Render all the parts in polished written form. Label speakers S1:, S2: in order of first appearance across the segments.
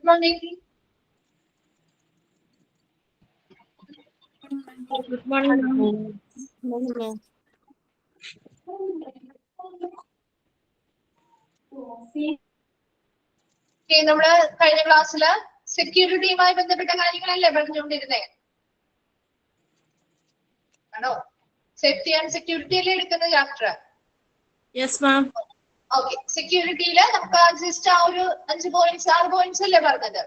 S1: Good morning.
S2: Good morning.
S1: നമ്മള് കഴിഞ്ഞ ക്ലാസ്സില് സെക്യൂരിറ്റിയുമായി ബന്ധപ്പെട്ട കാര്യങ്ങളല്ലേ പറഞ്ഞുകൊണ്ടിരുന്നേ? ആണോ? സേഫ്റ്റി ആൻഡ് സെക്യൂരിറ്റി അല്ലേ എടുക്കുന്ന ചാപ്റ്റർ?
S2: Yes, ma'am.
S1: ഓക്കെ. സെക്യൂരിറ്റിയില് നമുക്ക് ജസ്റ്റ് ആ ഒരു 5 പോയിന്റ്സ് 6 പോയിന്റ്സ് അല്ലേ പറഞ്ഞത്?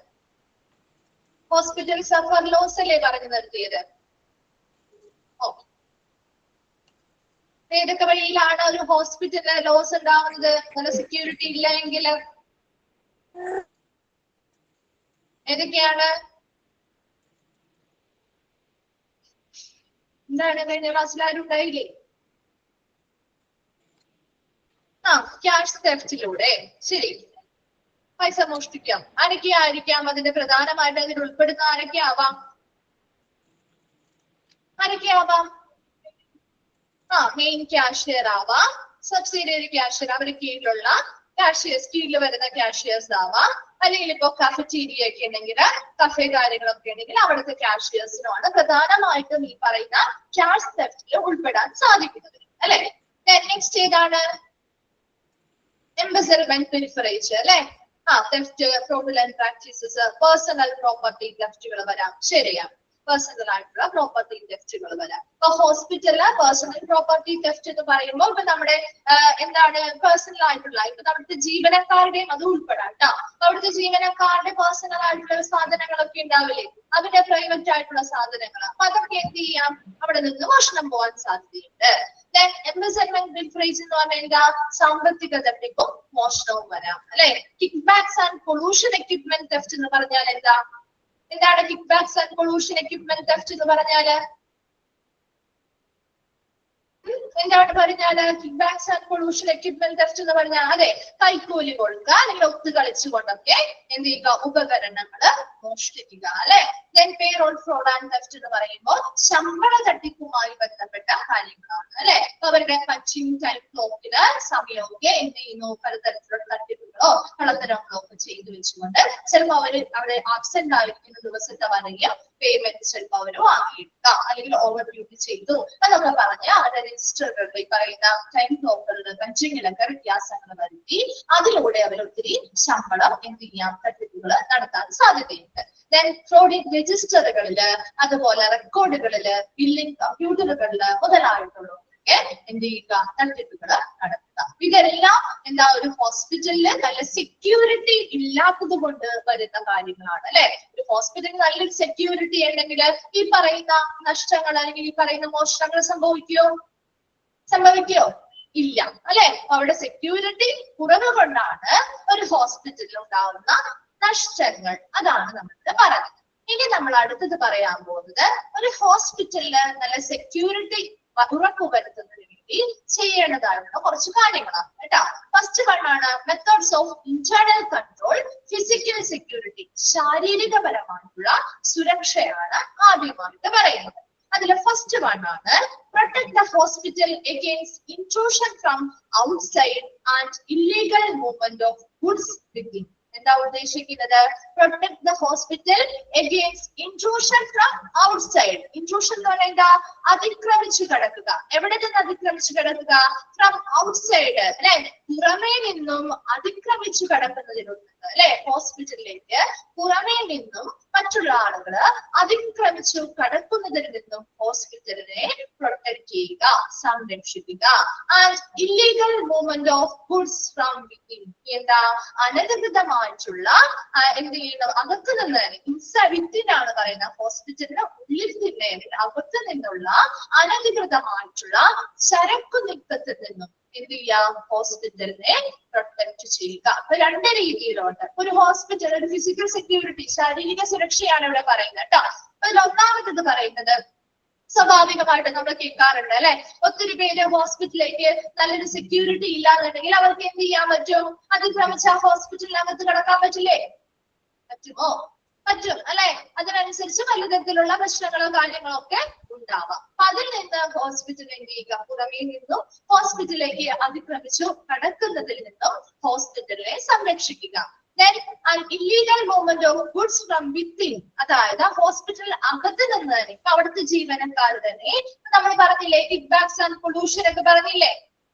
S1: ഹോസ്പിറ്റൽ സഫർ ലോസ് അല്ലേ പറഞ്ഞു നിർത്തിയത്? ഓക്കെ. ഏതൊക്കെ വഴിയിലാണ് ഒരു ഹോസ്പിറ്റലിന് ലോസ് ഉണ്ടാവുന്നത്? അങ്ങനെ സെക്യൂരിറ്റി ഇല്ല എങ്കിൽ ഏതൊക്കെയാണ്? എന്താണ് കഴിഞ്ഞ ക്ലാസ്സിൽ ആരും ഉണ്ടായില്ലേ? ക്യാഷ് തെഫ്റ്റിലൂടെ. ശരി. പൈസ മോഷ്ടിക്കാം. ആരൊക്കെയായിരിക്കാം അതിന്റെ പ്രധാനമായിട്ട് അതിൽ ഉൾപ്പെടുന്ന ആരൊക്കെയാവാം? മെയിൻ ക്യാഷിയർ ആവാം, സബ്സിഡിയറി ക്യാഷിയർ, അവരുടെ കീഴിലുള്ള ക്യാഷിയേഴ്സ്, കീഴിൽ വരുന്ന ക്യാഷിയേഴ്സ് ആവാം. അല്ലെങ്കിൽ ഇപ്പൊ കഫറ്റീരിയ ഒക്കെ ഉണ്ടെങ്കിൽ, കഫേ കാര്യങ്ങളൊക്കെ ഉണ്ടെങ്കിൽ അവിടുത്തെ ക്യാഷിയേഴ്സിനുമാണ് പ്രധാനമായിട്ടും ഈ പറയുന്ന ക്യാഷ് തെഫ്റ്റിൽ ഉൾപ്പെടാൻ സാധിക്കുന്നത്. അല്ലെ? നെക്സ്റ്റ് ഏതാണ്? എംബസൽമെന്റ് പിരിഫറേജ് അല്ലെ? Theft, fraudulent practices, personal property തെഫ്റ്റുകൾ വരാം. ശരിയാ, പേഴ്സണൽ ആയിട്ടുള്ള പ്രോപ്പർട്ടി തെഫ്റ്റുകൾ വരാം. ഇപ്പൊ ഹോസ്പിറ്റലില് പേഴ്സണൽ പ്രോപ്പർട്ടി തെഫ്റ്റ് എന്ന് പറയുമ്പോൾ ഇപ്പൊ നമ്മുടെ എന്താണ് പേഴ്സണൽ ആയിട്ടുള്ള ഇപ്പൊ നമ്മുടെ ജീവനക്കാരുടെയും അത് ഉൾപ്പെടാം കേട്ടോ. അവിടുത്തെ ജീവനക്കാരുടെ പേഴ്സണൽ ആയിട്ടുള്ള സാധനങ്ങളൊക്കെ ഉണ്ടാവില്ലേ, അവരുടെ പ്രൈവറ്റ് ആയിട്ടുള്ള സാധനങ്ങൾ, അപ്പൊ അതൊക്കെ എന്ത് ചെയ്യാം, അവിടെ നിന്ന് മോഷണം പോകാൻ സാധ്യതയുണ്ട്. എംബസൽമെന്റ് പിരിഫറേജ് എന്ന് പറഞ്ഞാൽ എന്താ? സാമ്പത്തിക തട്ടിപ്പും മോഷണവും വരാം. അല്ലെ? Kick backs and pollution equipment theft എന്ന് പറഞ്ഞാൽ എന്താ? എന്താണ് kick backs and pollution equipment theft എന്ന് പറഞ്ഞാല്? എന്താണ് പറഞ്ഞാല് kick backs and pollution equipment theft എന്ന് പറഞ്ഞാൽ? അതെ, കൈക്കൂലി കൊടുക്കുക അല്ലെങ്കിൽ ഒത്തു കളിച്ചുകൊണ്ടൊക്കെ എന്ത് ചെയ്യുക, ഉപകരണങ്ങള് മോഷ്ടിക്കുക. അല്ലെ? പേറോൾ ഫ്രോഡ് ആൻഡ് തെഫ്റ്റ് എന്ന് പറയുമ്പോൾ ശമ്പള തട്ടിപ്പുമായി ബന്ധപ്പെട്ട കാര്യങ്ങളാണ്. അല്ലെ? അവരുടെ പഞ്ചിങ് ടൈം ക്ലോക്കിന് സമയമൊക്കെ എന്ത് ചെയ്യുന്നു, പലതരത്തിലുള്ള തട്ടിപ്പുകളോ കള്ളത്തരങ്ങളോ ഒക്കെ ചെയ്തു വെച്ചുകൊണ്ട് ചിലപ്പോൾ അവിടെ ആബ്സെന്റ് ആയിരിക്കുന്ന ദിവസത്തെ വരെയും പേയ്മെന്റ് ചിലപ്പോൾ അവർ വാങ്ങിയിടുക അല്ലെങ്കിൽ ഓവർ ഡ്യൂട്ടി ചെയ്തു എന്നൊക്കെ പറഞ്ഞ് അവരുടെ രജിസ്റ്ററുകളിൽ ഈ പറയുന്ന ടൈം ക്ലോക്കുകളുടെ പഞ്ചിങ്ങിലൊക്കെ വ്യത്യാസങ്ങൾ വരുത്തി അതിലൂടെ അവർ ഒത്തിരി ശമ്പളം എന്ത് ചെയ്യാം, തട്ടിപ്പുകൾ നടത്താൻ സാധ്യതയുണ്ട്. ഫ്രോഡിംഗ് രജിസ്റ്ററുകളില്, അതുപോലെ റെക്കോർഡുകളില്, ബില്ലിംഗ് കമ്പ്യൂട്ടറുകളില് മുതലായിട്ടുള്ളതൊക്കെ എന്ത് ചെയ്യുക, തട്ടിപ്പുകൾ നടത്തുക. ഇതെല്ലാം എന്താ, ഒരു ഹോസ്പിറ്റലില് നല്ല സെക്യൂരിറ്റി ഇല്ലാത്തത് കൊണ്ട് വരുന്ന കാര്യങ്ങളാണ്. അല്ലെ? ഒരു ഹോസ്പിറ്റലിൽ നല്ലൊരു സെക്യൂരിറ്റി ഉണ്ടെങ്കിൽ ഈ പറയുന്ന നഷ്ടങ്ങൾ അല്ലെങ്കിൽ ഈ പറയുന്ന മോഷണങ്ങൾ സംഭവിക്കോ? ഇല്ല. അല്ലെ? അവിടെ സെക്യൂരിറ്റി കുറവ് കൊണ്ടാണ് ഒരു ഹോസ്പിറ്റലിൽ ഉണ്ടാവുന്ന നഷ്ടങ്ങൾ. അതാണ് നമ്മളിവിടെ പറയുന്നത്. ഇനി നമ്മൾ അടുത്തത് പറയാൻ പോകുന്നത് ഒരു ഹോസ്പിറ്റലില് നല്ല സെക്യൂരിറ്റി ഉറപ്പുവരുത്തുന്നതിന് വേണ്ടി ചെയ്യേണ്ടതായിട്ടുള്ള കുറച്ച് കാര്യങ്ങളാണ് കേട്ടോ. ഫസ്റ്റ് വണ്ണാണ് methods of internal control, physical security. ശാരീരികപരമായിട്ടുള്ള സുരക്ഷയാണ് ആദ്യമായിട്ട് പറയുന്നത്. അതിലെ ഫസ്റ്റ് വണ്ണാണ് protect the hospital against intrusion from outside and illegal movement of goods within. എന്താ ഉദ്ദേശിക്കുന്നത്? Protect the hospital against intrusion from outside. Intrusion എന്ന് പറഞ്ഞാൽ എന്താ? അതിക്രമിച്ചു കിടക്കുക. എവിടെ നിന്ന് അതിക്രമിച്ചു കിടക്കുക? From outside. അല്ലെ? പുറമേ നിന്നും അതിക്രമിച്ചു കിടക്കുന്നതിനുണ്ട്. അല്ലെ? ഹോസ്പിറ്റലിലേക്ക് പുറമേ നിന്നും മറ്റുള്ള ആളുകള് അതിക്രമിച്ചു കടക്കുന്നതിൽ നിന്നും ഹോസ്പിറ്റലിനെ പ്രൊട്ടക്ട് ചെയ്യുക, സംരക്ഷിക്കുക. And illegal movement of goods from within. എന്താ? അനധികൃതമായിട്ടുള്ള എന്ത് ചെയ്യണം, അകത്ത് നിന്ന് വിത്തിനാണ് പറയുന്നത്. ഹോസ്പിറ്റലിന് ഉള്ളിൽ തന്നെ അകത്ത് നിന്നുള്ള അനധികൃതമായിട്ടുള്ള ചരക്കു നീക്കത്തിൽ നിന്നും എന്ത് ചെയ്യാം, ഹോസ്പിറ്റലിനെ പ്രൊട്ടക്ട് ചെയ്യുക. അപ്പൊ രണ്ട് രീതിയിലുണ്ട്. ഒരു ഹോസ്പിറ്റൽ, ഒരു ഫിസിക്കൽ സെക്യൂരിറ്റി, ശാരീരിക സുരക്ഷയാണ് ഇവിടെ പറയുന്നത് കേട്ടോ. അതിൽ ഒന്നാമത്തത് പറയുന്നത് സ്വാഭാവികമായിട്ട് നമ്മൾ കേൾക്കാറുണ്ട് അല്ലെ, ഒത്തിരി പേര് ഹോസ്പിറ്റലിലേക്ക് നല്ലൊരു സെക്യൂരിറ്റി ഇല്ലാന്നുണ്ടെങ്കിൽ അവർക്ക് എന്ത് ചെയ്യാൻ പറ്റും? അതിക്രമിച്ച ഹോസ്പിറ്റലിനകത്ത് കിടക്കാൻ പറ്റില്ലേ? പറ്റുമോ? പറ്റും അല്ലെ? അതിനനുസരിച്ച് പലതരത്തിലുള്ള പ്രശ്നങ്ങളോ കാര്യങ്ങളോ ഒക്കെ ഉണ്ടാവാം. അപ്പൊ അതിൽ നിന്ന് ഹോസ്പിറ്റൽ എന്ത് ചെയ്യുക, പുറമേ നിന്നും ഹോസ്പിറ്റലിലേക്ക് അതിക്രമിച്ചു കടക്കുന്നതിൽ നിന്നും ഹോസ്പിറ്റലിനെ സംരക്ഷിക്കുക. Then an illegal movement of goods from within, അതായത് ഹോസ്പിറ്റൽ അകത്ത് നിന്ന് തന്നെ ഇപ്പൊ അവിടുത്തെ ജീവനക്കാർ തന്നെ നമ്മൾ പറഞ്ഞില്ലേ കിക്ക് ബാക്സ് ആൻഡ് പൊല്യൂഷൻ ഒക്കെ പറഞ്ഞില്ലേ,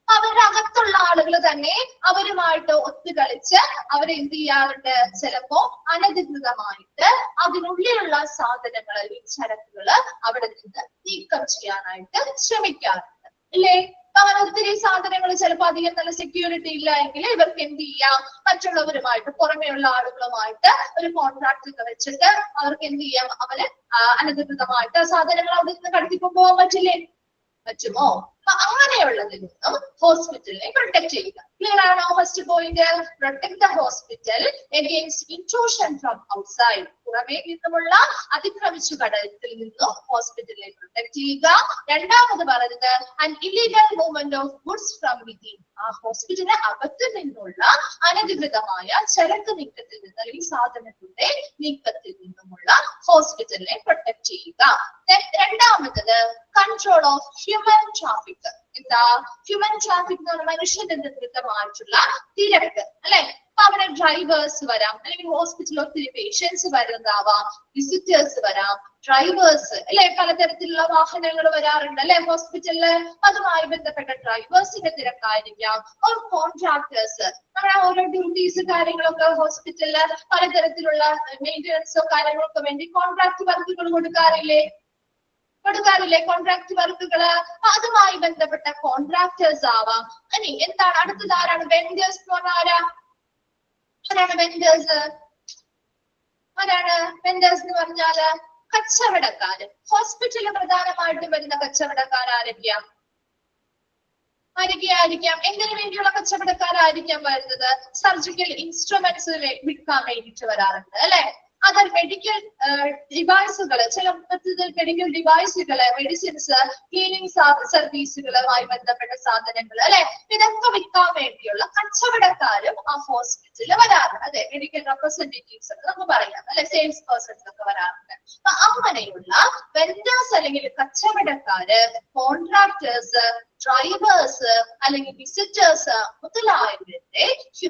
S1: അവരുടെ അകത്തുള്ള ആളുകൾ തന്നെ അവരുമായിട്ട് ഒത്തുകളിച്ച് അവരെന്ത് ചെയ്യാറുണ്ട്, ചിലപ്പോ അനധികൃതമായിട്ട് അതിനുള്ളിലുള്ള സാധനങ്ങൾ അല്ലെങ്കിൽ ചരക്കുകള് അവിടെ നിന്ന് നീക്കം ചെയ്യാനായിട്ട് ശ്രമിക്കാറുണ്ട് അല്ലേ. അങ്ങനെ ഒത്തിരി സാധനങ്ങൾ ചിലപ്പോൾ അധികം നല്ല സെക്യൂരിറ്റി ഇല്ല എങ്കിൽ ഇവർക്ക് എന്ത് ചെയ്യാം, മറ്റുള്ളവരുമായിട്ട് പുറമെയുള്ള ആളുകളുമായിട്ട് ഒരു കോൺട്രാക്ട് ഒക്കെ വെച്ചിട്ട് അവർക്ക് എന്ത് ചെയ്യാം, അവര് അനധികൃതമായിട്ട് സാധനങ്ങൾ അവിടെ നിന്ന് കടത്തിക്കൊണ്ട് പോകാൻ പറ്റില്ലേ, പറ്റുമോ? അപ്പൊ അങ്ങനെയുള്ളതിൽ നിന്നും ഹോസ്പിറ്റലിനെ പ്രൊട്ടക്ട് ചെയ്യുക. ക്ലിയർ ആണോ? First point, protect the hospital against intrusion from outside, പുറമേ നിന്നുമുള്ള അതിക്രമിച്ചു കടത്തിൽ നിന്നും ഹോസ്പിറ്റലിനെ പ്രൊട്ടക്ട് ചെയ്യുക. രണ്ടാമത് പറഞ്ഞത് and illegal movement of goods from within, ആ ഹോസ്പിറ്റലിന് അകത്ത് നിന്നുള്ള അനധികൃതമായ ചരക്ക് നീക്കത്തിൽ നിന്ന് അല്ലെങ്കിൽ സാധനങ്ങളുടെ നീക്കത്തിൽ നിന്നുമുള്ള ഹോസ്പിറ്റലിനെ പ്രൊട്ടക്ട് ചെയ്യുക. രണ്ടാമത്തത് കൺട്രോൾ ഓഫ് ഹ്യൂമൻ ട്രാഫിക്. എന്താ ഹ്യൂമൻ ട്രാഫിക് എന്ന് പറഞ്ഞാൽ മനുഷ്യന്റെ നിർമ്മിതമായിട്ടുള്ള തിരക്ക് അല്ലെ. അപ്പൊ അവിടെ ഡ്രൈവേഴ്സ് വരാം, അല്ലെങ്കിൽ ഹോസ്പിറ്റലിൽ ഒത്തിരി പേഷ്യൻസ് വരുന്നതാവാം, വിസിറ്റേഴ്സ് വരാം, ഡ്രൈവേഴ്സ് അല്ലെ, പലതരത്തിലുള്ള വാഹനങ്ങൾ വരാറുണ്ട് അല്ലെ ഹോസ്പിറ്റലില്. അതുമായി ബന്ധപ്പെട്ട ഡ്രൈവേഴ്സിന്റെ തിരക്കായിരിക്കാം, ഒരു കോൺട്രാക്ടേഴ്സ് നമ്മുടെ ഓരോ ഡ്യൂട്ടീസ് കാര്യങ്ങളൊക്കെ ഹോസ്പിറ്റലില് പലതരത്തിലുള്ള മെയിൻ്റെനൻസോ കാര്യങ്ങളൊക്കെ വേണ്ടി കോൺട്രാക്ട് വർക്കുകൾ കൊടുക്കാറില്ലേ, കോൺട്രാക്ട് വർക്കുകള്. അതുമായി ബന്ധപ്പെട്ട കോൺട്രാക്ടേഴ്സ് ആവാം. ഇനി എന്താണ് അടുത്തത്, ആരാണ് വെൻഡേഴ്സ് എന്ന് പറഞ്ഞാൽ ആരാണ് വെൻഡേഴ്സ്? ആരാണ് വെൻഡേഴ്സ് എന്ന് പറഞ്ഞാല് കച്ചവടക്കാര്. ഹോസ്പിറ്റലിൽ പ്രധാനമായിട്ടും വരുന്ന കച്ചവടക്കാർ ആരൊക്കെയാ? ആരൊക്കെയായിരിക്കാം? എന്തിനു വേണ്ടിയുള്ള കച്ചവടക്കാരായിരിക്കാം വരുന്നത്? സർജിക്കൽ ഇൻസ്ട്രുമെന്റ്സ് വിൽക്കാൻ വേണ്ടിയിട്ട് വരാറുണ്ട് അല്ലെ. അതർ മെഡിക്കൽ ഡിവൈസുകള്, ചില മെഡിക്കൽ ഡിവൈസുകള്, മെഡിസിൻസ്, ക്ലീനിങ് സർവീസുകളുമായി ബന്ധപ്പെട്ട സാധനങ്ങൾ അല്ലെ, ഇതൊക്കെ വിൽക്കാൻ വേണ്ടിയുള്ള കച്ചവടക്കാരും ആ ഹോസ്പിറ്റലിൽ വരാറുണ്ട്. അതെ, മെഡിക്കൽ റെപ്രസെന്റേറ്റീവ്സ് ഒക്കെ നമുക്ക് പറയാം അല്ലെ, സെയിൽസ് പേഴ്സൺസ് ഒക്കെ വരാറുണ്ട്. അപ്പൊ അങ്ങനെയുള്ള വെൻഡേഴ്സ് അല്ലെങ്കിൽ കച്ചവടക്കാര്, കോൺട്രാക്ടേഴ്സ്, ഡ്രൈവേഴ്സ് അല്ലെങ്കിൽ വിസിറ്റേഴ്സ്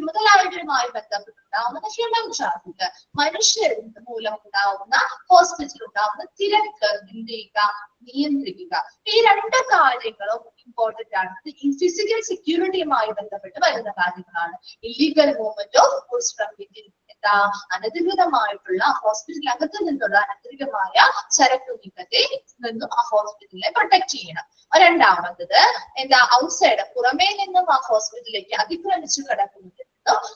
S1: മുതലായവരുമായി ബന്ധപ്പെട്ടുണ്ടാവുന്ന ഹ്യൂമൻ ട്രാഫിക്, മനുഷ്യർ മൂലം ഉണ്ടാവുന്ന ഹോസ്പിറ്റലിൽ ഉണ്ടാവുന്ന തിരക്ക് എന്ത് ചെയ്യുക, നിയന്ത്രിക്കുക. ഈ രണ്ട് കാര്യങ്ങളും ഇമ്പോർട്ടന്റ് ആണ്. ഈ ഫിസിക്കൽ സെക്യൂരിറ്റിയുമായി ബന്ധപ്പെട്ട് വരുന്ന കാര്യങ്ങളാണ്. Illegal movement of goods from within, എന്താ അനധികൃതമായിട്ടുള്ള ഹോസ്പിറ്റലിനകത്ത് നിന്നുള്ള അനധികൃതമായ ചരക്ക് നീക്കത്തെ നിന്നും ആ ഹോസ്പിറ്റലിനെ പ്രൊട്ടക്ട് ചെയ്യണം. രണ്ടാമത്തത് എന്താ, ഔട്ട്സൈഡ്, പുറമേ നിന്നും ആ ഹോസ്പിറ്റലിലേക്ക് അതിക്രമിച്ചു കിടക്കുന്നത്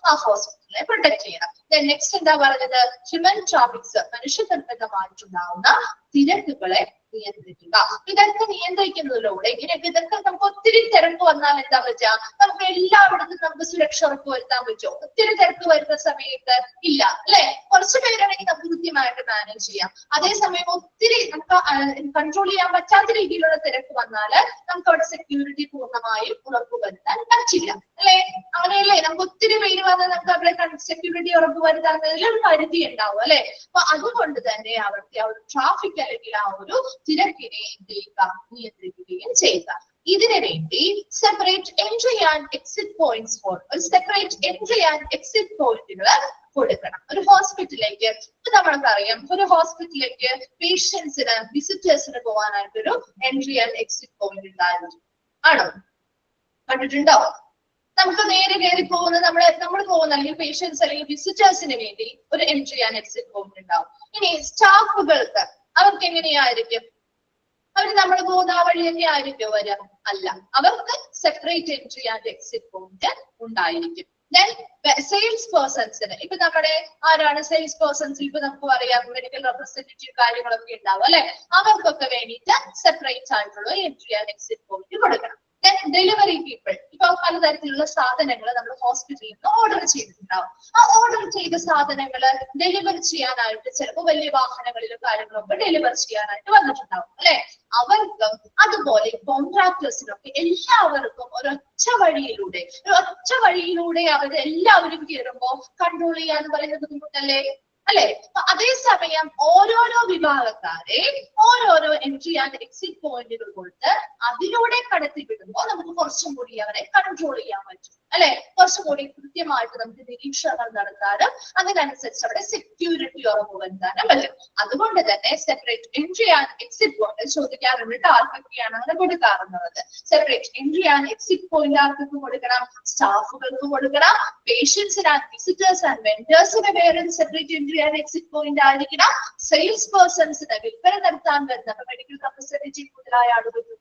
S1: ആ ഹോസ്പിറ്റലിനെ പ്രൊട്ടക്ട് ചെയ്യണം. നെക്സ്റ്റ് എന്താ പറഞ്ഞത്, ഹ്യൂമൻ ട്രാഫിക്സ്, മനുഷ്യനിർമ്മിതമായിട്ടുണ്ടാവുന്ന തിരക്കുകളെ നിയന്ത്രിക്കുക. ഇതൊക്കെ നിയന്ത്രിക്കുന്നതിലൂടെ ഇതൊക്കെ നമുക്ക് ഒത്തിരി തിരക്ക് വന്നാൽ എന്താ പറ്റുക, നമുക്ക് എല്ലായിടത്തും നമുക്ക് സുരക്ഷ ഉറപ്പുവരുത്താൻ പറ്റുമോ? ഒത്തിരി തിരക്ക് വരുന്ന സമയത്ത് ഇല്ല അല്ലെ. കുറച്ചു പേരാണെങ്കിൽ നമുക്ക് കൃത്യമായിട്ട് മാനേജ് ചെയ്യാം. അതേസമയം ഒത്തിരി നമുക്ക് കൺട്രോൾ ചെയ്യാൻ പറ്റാത്ത രീതിയിലുള്ള തിരക്ക് വന്നാല് നമുക്ക് അവിടെ സെക്യൂരിറ്റി പൂർണ്ണമായും ഉറപ്പുവരുത്താൻ പറ്റില്ല അല്ലെ. അങ്ങനെയല്ലേ, നമുക്ക് ഒത്തിരി പേര് വന്നാൽ നമുക്ക് അവിടെ സെക്യൂരിറ്റി ഉറപ്പുവരുത്താന്നതിൽ ഒരു പരിധി ഉണ്ടാവും അല്ലെ. അപ്പൊ അതുകൊണ്ട് തന്നെ അവർക്ക് ആ ഒരു ട്രാഫിക് അല്ലെങ്കിൽ ആ ഒരു തിരക്കിനെ എന്ത് ചെയ്യുക, നിയന്ത്രിക്കുകയും ചെയ്യുക. ഇതിനു വേണ്ടി separate entry and exit points separate entry and exit പോയിന്റുകൾ കൊടുക്കണം ഒരു ഹോസ്പിറ്റലിലേക്ക്. ഇപ്പൊ നമ്മൾക്കറിയാം, ഒരു ഹോസ്പിറ്റലിലേക്ക് പേഷ്യൻസിന്, വിസിറ്റേഴ്സിന് പോകാനായിട്ടൊരു എൻട്രി ആൻഡ് എക്സിറ്റ് പോയിന്റ് ഉണ്ടായിരുന്നു. ആണോ? കണ്ടിട്ടുണ്ടോ? നമുക്ക് നേരെ കയറി പോകുന്ന നമ്മൾ പോകുന്ന അല്ലെങ്കിൽ പേഷ്യൻസ് അല്ലെങ്കിൽ വിസിറ്റേഴ്സിന് വേണ്ടി ഒരു എൻട്രി ആൻഡ് എക്സിറ്റ് പോയിന്റ് ഉണ്ടാവും. ഇനി സ്റ്റാഫുകൾക്ക് അവർക്ക് എങ്ങനെയായിരിക്കും? അവർ നമ്മൾ പോകുന്ന ആ വഴി തന്നെ ആയിരിക്കും വരിക? അല്ല, അവർക്ക് separate entry and exit point ഉണ്ടായിരിക്കും. ദെൻ സെയിൽസ് പേഴ്സൺസിന്, ഇപ്പൊ നമ്മുടെ ആരാണ് സെയിൽസ് പേഴ്സൺസ്? ഇപ്പൊ നമുക്ക് പറയാം മെഡിക്കൽ റെപ്രസെന്റേറ്റീവ് കാര്യങ്ങളൊക്കെ ഉണ്ടാവും അല്ലെ. അവർക്കൊക്കെ വേണ്ടിയിട്ട് സെപ്പറേറ്റ് ആയിട്ടുള്ള എൻട്രി ആൻഡ് എക്സിറ്റ് പോയിന്റ് കൊടുക്കണം. ഡെലിവറി പീപ്പിൾ, ഇപ്പൊ പലതരത്തിലുള്ള സാധനങ്ങൾ നമ്മൾ ഹോസ്പിറ്റലിൽ നിന്ന് ഓർഡർ ചെയ്തിട്ടുണ്ടാവും. ആ ഓർഡർ ചെയ്ത സാധനങ്ങൾ ഡെലിവർ ചെയ്യാനായിട്ട് ചിലപ്പോൾ വലിയ വാഹനങ്ങളിലും കാര്യങ്ങളൊക്കെ ഡെലിവർ ചെയ്യാനായിട്ട് വന്നിട്ടുണ്ടാവും അല്ലെ. അവർക്കും അതുപോലെ കോൺട്രാക്ടേഴ്സിനൊക്കെ എല്ലാവർക്കും ഒരൊറ്റ വഴിയിലൂടെ അവരെല്ലാവരും കയറുമ്പോ കൺട്രോൾ ചെയ്യാന്ന് പറയുന്നത് ബുദ്ധിമുട്ടല്ലേ അല്ലെ. അതേസമയം ഓരോരോ വിഭാഗക്കാരെ ഓരോരോ എൻട്രി ആൻഡ് എക്സിറ്റ് പോയിന്റുകൾ കൊടുത്ത് അതിലൂടെ കടത്തി വിടുമ്പോൾ നമുക്ക് കുറച്ചും കൂടി അവരെ കൺട്രോൾ ചെയ്യാൻ പറ്റും അല്ലെ? കുറച്ചും കൂടി കൃത്യമായിട്ട് നമുക്ക് നിരീക്ഷണങ്ങൾ നടത്താനും അതിനനുസരിച്ച് അവിടെ സെക്യൂരിറ്റി ഉറപ്പുവരുത്താനും പറ്റും. അതുകൊണ്ട് തന്നെ separate entry and exit point ചോദിക്കാറുണ്ട്. ആർക്കൊക്കെയാണ് അങ്ങനെ കൊടുക്കാറുള്ളത്? Separate entry and exit point ആർക്കൊക്കെ കൊടുക്കണം? സ്റ്റാഫുകൾക്ക് കൊടുക്കണം. പേഷ്യൻസിന് ആൻഡ് വിസിറ്റേഴ്സ് ആൻഡ് വെൻഡേഴ്സിന് വേറെ separate entry and exit point ആയിരിക്കണം. സെയിൽസ് പേഴ്സൺസിന് വിൽപ്പന നടത്താൻ വരുന്ന മെഡിക്കൽ റെപ്രസെന്റേറ്റീവ് മുതലായ ആളുകൾക്ക്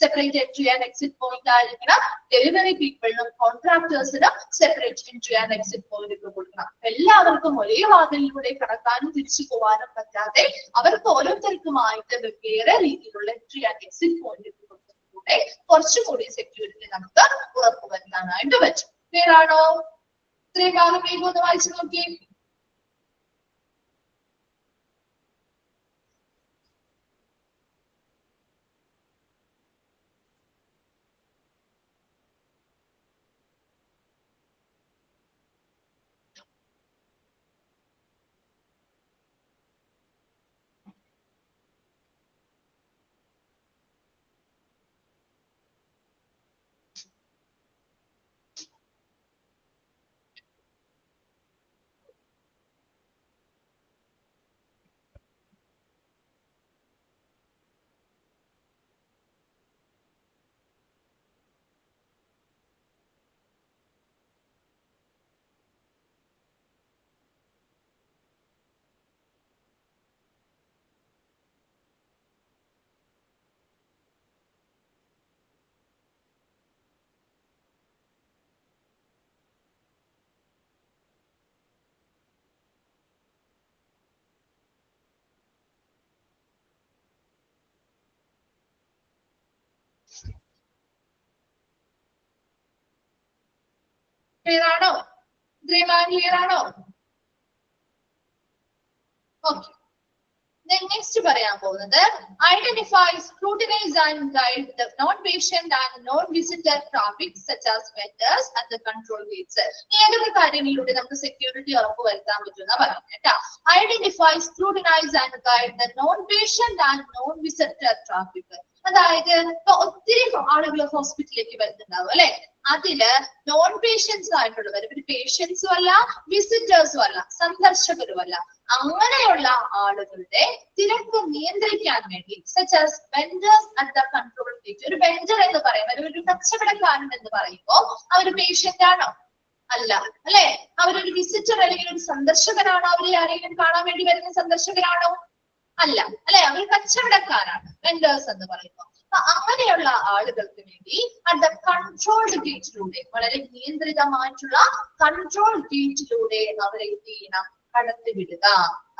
S1: separate entry and exit point ആയിരിക്കണം. ഡെലിവറി പീപ്പിളിനും കോൺട്രാക്ടേഴ്സിനും separate entry and exit point കൊടുക്കണം. എല്ലാവർക്കും ഒരേ വാതിലിലൂടെ കടക്കാനും തിരിച്ചു പോകാനും പറ്റാതെ അവർക്ക് ഓരോരുത്തർക്കുമായിട്ട് വെവ്വേറെ രീതിയിലുള്ള എൻട്രി ആൻഡ് എക്സിറ്റ് പോയിന്റ് കൊടുക്കുന്നതിലൂടെ കുറച്ചുകൂടി സെക്യൂരിറ്റി നമുക്ക് ഉറപ്പുവരുത്താനായിട്ട് പറ്റും. ക്ലിയർ ആണോ? ഇത്രയും ഭാഗം വേഗം ഒന്ന് വായിച്ചു നോക്കിയേ. ക്ലിയർ ആണോ? ഇത്രയും ഭാഗം ക്ലിയർ ആണോ? ഓക്കെ. നെക്സ്റ്റ് പറയാൻ പോകുന്നത് identify, scrutinise and guide the non patient and non visitor traffic such as vendors at the control Gates. ഏതൊക്കെ കാര്യങ്ങളിലൂടെ നമുക്ക് സെക്യൂരിറ്റി ഉറപ്പുവരുത്താൻ പറ്റുന്ന പറയാം കേട്ടോ. Identify, scrutinise and guide the non patient and non visitor traffic. അതായത് ഇപ്പൊ ഒത്തിരി ആളുകൾ ഹോസ്പിറ്റലിലേക്ക് വരുന്നുണ്ടാവും അല്ലെ? അതില് നോൺ പേഷ്യൻസ് ആയിട്ടുള്ളവർ, ഇവര് പേഷ്യൻസും അല്ല വിസിറ്റേഴ്സും അല്ല സന്ദർശകരും അല്ല, അങ്ങനെയുള്ള ആളുകളുടെ തിരക്ക് നിയന്ത്രിക്കാൻ വേണ്ടി such as vendors at the control gate. ഒരു വെൻഡർ എന്ന് പറയുമ്പോൾ ഒരു കച്ചവടക്കാരൻ എന്ന് പറയുമ്പോൾ അവര് പേഷ്യന്റ് ആണോ? അല്ല അല്ലെ? അവരൊരു വിസിറ്റർ അല്ലെങ്കിൽ ഒരു സന്ദർശകനാണോ? അവരെ ആരെങ്കിലും കാണാൻ വേണ്ടി വരുന്ന സന്ദർശകരാണോ? അല്ല അല്ലെ? അവർ കച്ചവടക്കാരാണ് വെൻഡേഴ്സ് എന്ന് പറയുമ്പോൾ. അങ്ങനെയുള്ള ആളുകൾക്ക് വേണ്ടി അറ്റ് ദ കൺട്രോൾഡ് ഗേറ്റിലൂടെ, വളരെ നിയന്ത്രിതമായിട്ടുള്ള കൺട്രോൾ ഗേറ്റിലൂടെ അവരെ എന്ത് ചെയ്യണം? കടത്തിവിടുക.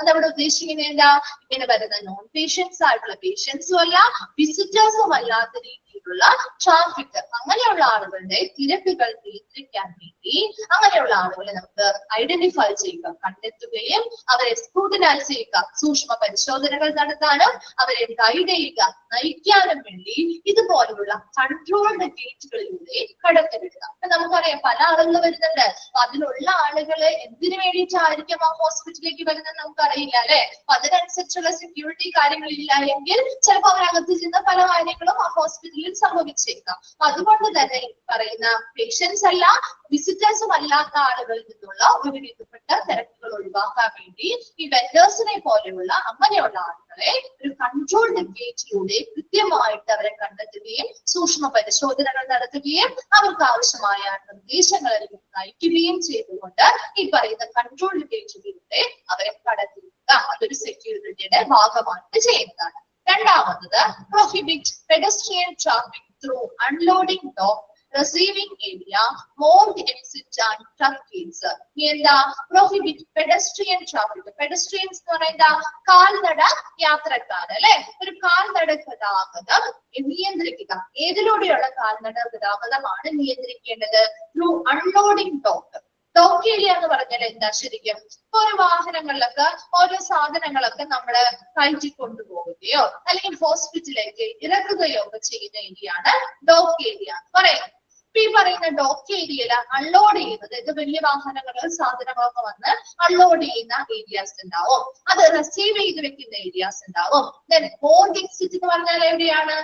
S1: അതവിടെ ഉദ്ദേശിക്കുന്നത് എന്താ? ഇങ്ങനെ വരുന്ന നോൺ പേഷ്യൻസ് ആയിട്ടുള്ള പേഷ്യൻസും അല്ല വിസിറ്റേഴ്സും അല്ലാത്ത രീതിയിലുള്ള ട്രാഫിക്, അങ്ങനെയുള്ള ആളുകളുടെ തിരക്കുകൾ നിയന്ത്രിക്കാൻ വേണ്ടി അങ്ങനെയുള്ള ആളുകളെ നമുക്ക് ഐഡന്റിഫൈ ചെയ്യുക, കണ്ടെത്തുകയും അവരെ സ്ക്രൂട്ടിനൈസ് ചെയ്യുക, സൂക്ഷ്മ പരിശോധനകൾ നടത്താനും അവരെ ഗൈഡ് ചെയ്യുക, നയിക്കാനും വേണ്ടി ഇതുപോലുള്ള കൺട്രോൾഡ് ഗേറ്റുകളിലൂടെ കടത്തിവിടുക. അപ്പൊ നമുക്കറിയാം പല ആളുകൾ വരുന്നുണ്ട്. അപ്പൊ അതിലുള്ള ആളുകളെ എന്തിനു വേണ്ടിയിട്ടായിരിക്കും ആ ഹോസ്പിറ്റലിലേക്ക് വരുന്നത് നമുക്കറിയില്ല അല്ലെ? അപ്പൊ അതിനനുസരിച്ചുള്ള സെക്യൂരിറ്റി കാര്യങ്ങൾ ഇല്ല എങ്കിൽ ചിലപ്പോൾ അവരകത്ത് ചെന്ന പല കാര്യങ്ങളും ആ ഹോസ്പിറ്റലിൽ സംഭവിച്ചേക്കാം. അതുകൊണ്ട് തന്നെ പറയുന്ന പേഷ്യൻസ് അല്ല വിസിറ്റേഴ്സും അല്ലാത്ത ആളുകളിൽ നിന്നുള്ള ഒരു വിധപ്പെട്ട തിരക്കുകൾ ഒഴിവാക്കാൻ വേണ്ടി ഈ വെൻഡേഴ്സിനെ പോലെയുള്ള അങ്ങനെയുള്ള ആളുകളെ ഒരു കൺട്രോൾഡ് ഗേറ്റിലൂടെ കൃത്യമായിട്ട് അവരെ കണ്ടെത്തുകയും സൂക്ഷ്മ പരിശോധനകൾ നടത്തുകയും അവർക്ക് ആവശ്യമായ നിർദ്ദേശങ്ങൾ നയിക്കുകയും ചെയ്തുകൊണ്ട് ഈ പറയുന്ന കൺട്രോൾഡ് ഗേറ്റിലൂടെ അവരെ കടത്തിവിടുക. അതൊരു സെക്യൂരിറ്റിയുടെ ഭാഗമായിട്ട് ചെയ്യുന്നതാണ്. രണ്ടാമത്തത് prohibit pedestrian traffic through unloading dock, receiving area, morgue exit and truck gates. എന്താ? Prohibit pedestrian traffic. പെഡസ്ട്രിയൻസ് എന്ന് പറയുന്നത് കാൽനട യാത്രക്കാർ അല്ലെ? ഒരു കാൽനട ഗതാഗതം നിയന്ത്രിക്കുക. ഏതിലൂടെയുള്ള കാൽനട ഗതാഗതമാണ് നിയന്ത്രിക്കേണ്ടത്? Through unloading dock. Dock area എന്ന് പറഞ്ഞാൽ എന്താ ശരിക്കും? ഓരോ വാഹനങ്ങളിലൊക്കെ ഓരോ സാധനങ്ങളൊക്കെ നമ്മള് കയറ്റി കൊണ്ടുപോവുകയോ അല്ലെങ്കിൽ ഹോസ്പിറ്റലിലേക്ക് ഇറക്കുകയോ ഒക്കെ ചെയ്യുന്ന ഏരിയയാണ് ഡോക്ക് ഏരിയ എന്ന് പറയുന്നത്. ഈ പറയുന്ന ഡോക്ക് ഏരിയയിൽ അൺലോഡ് ചെയ്യുന്നത്, ഇത് വലിയ വാഹനങ്ങൾ സാധനങ്ങളൊക്കെ വന്ന് അൺലോഡ് ചെയ്യുന്ന ഏരിയാസ് ഉണ്ടാവും. അത് റിസീവ് ചെയ്ത് വെക്കുന്ന ഏരിയാസ് ഉണ്ടാവും. ദെൻ മോർഗ് എക്സിറ്റ് എന്ന് പറഞ്ഞാൽ എവിടെയാണ്?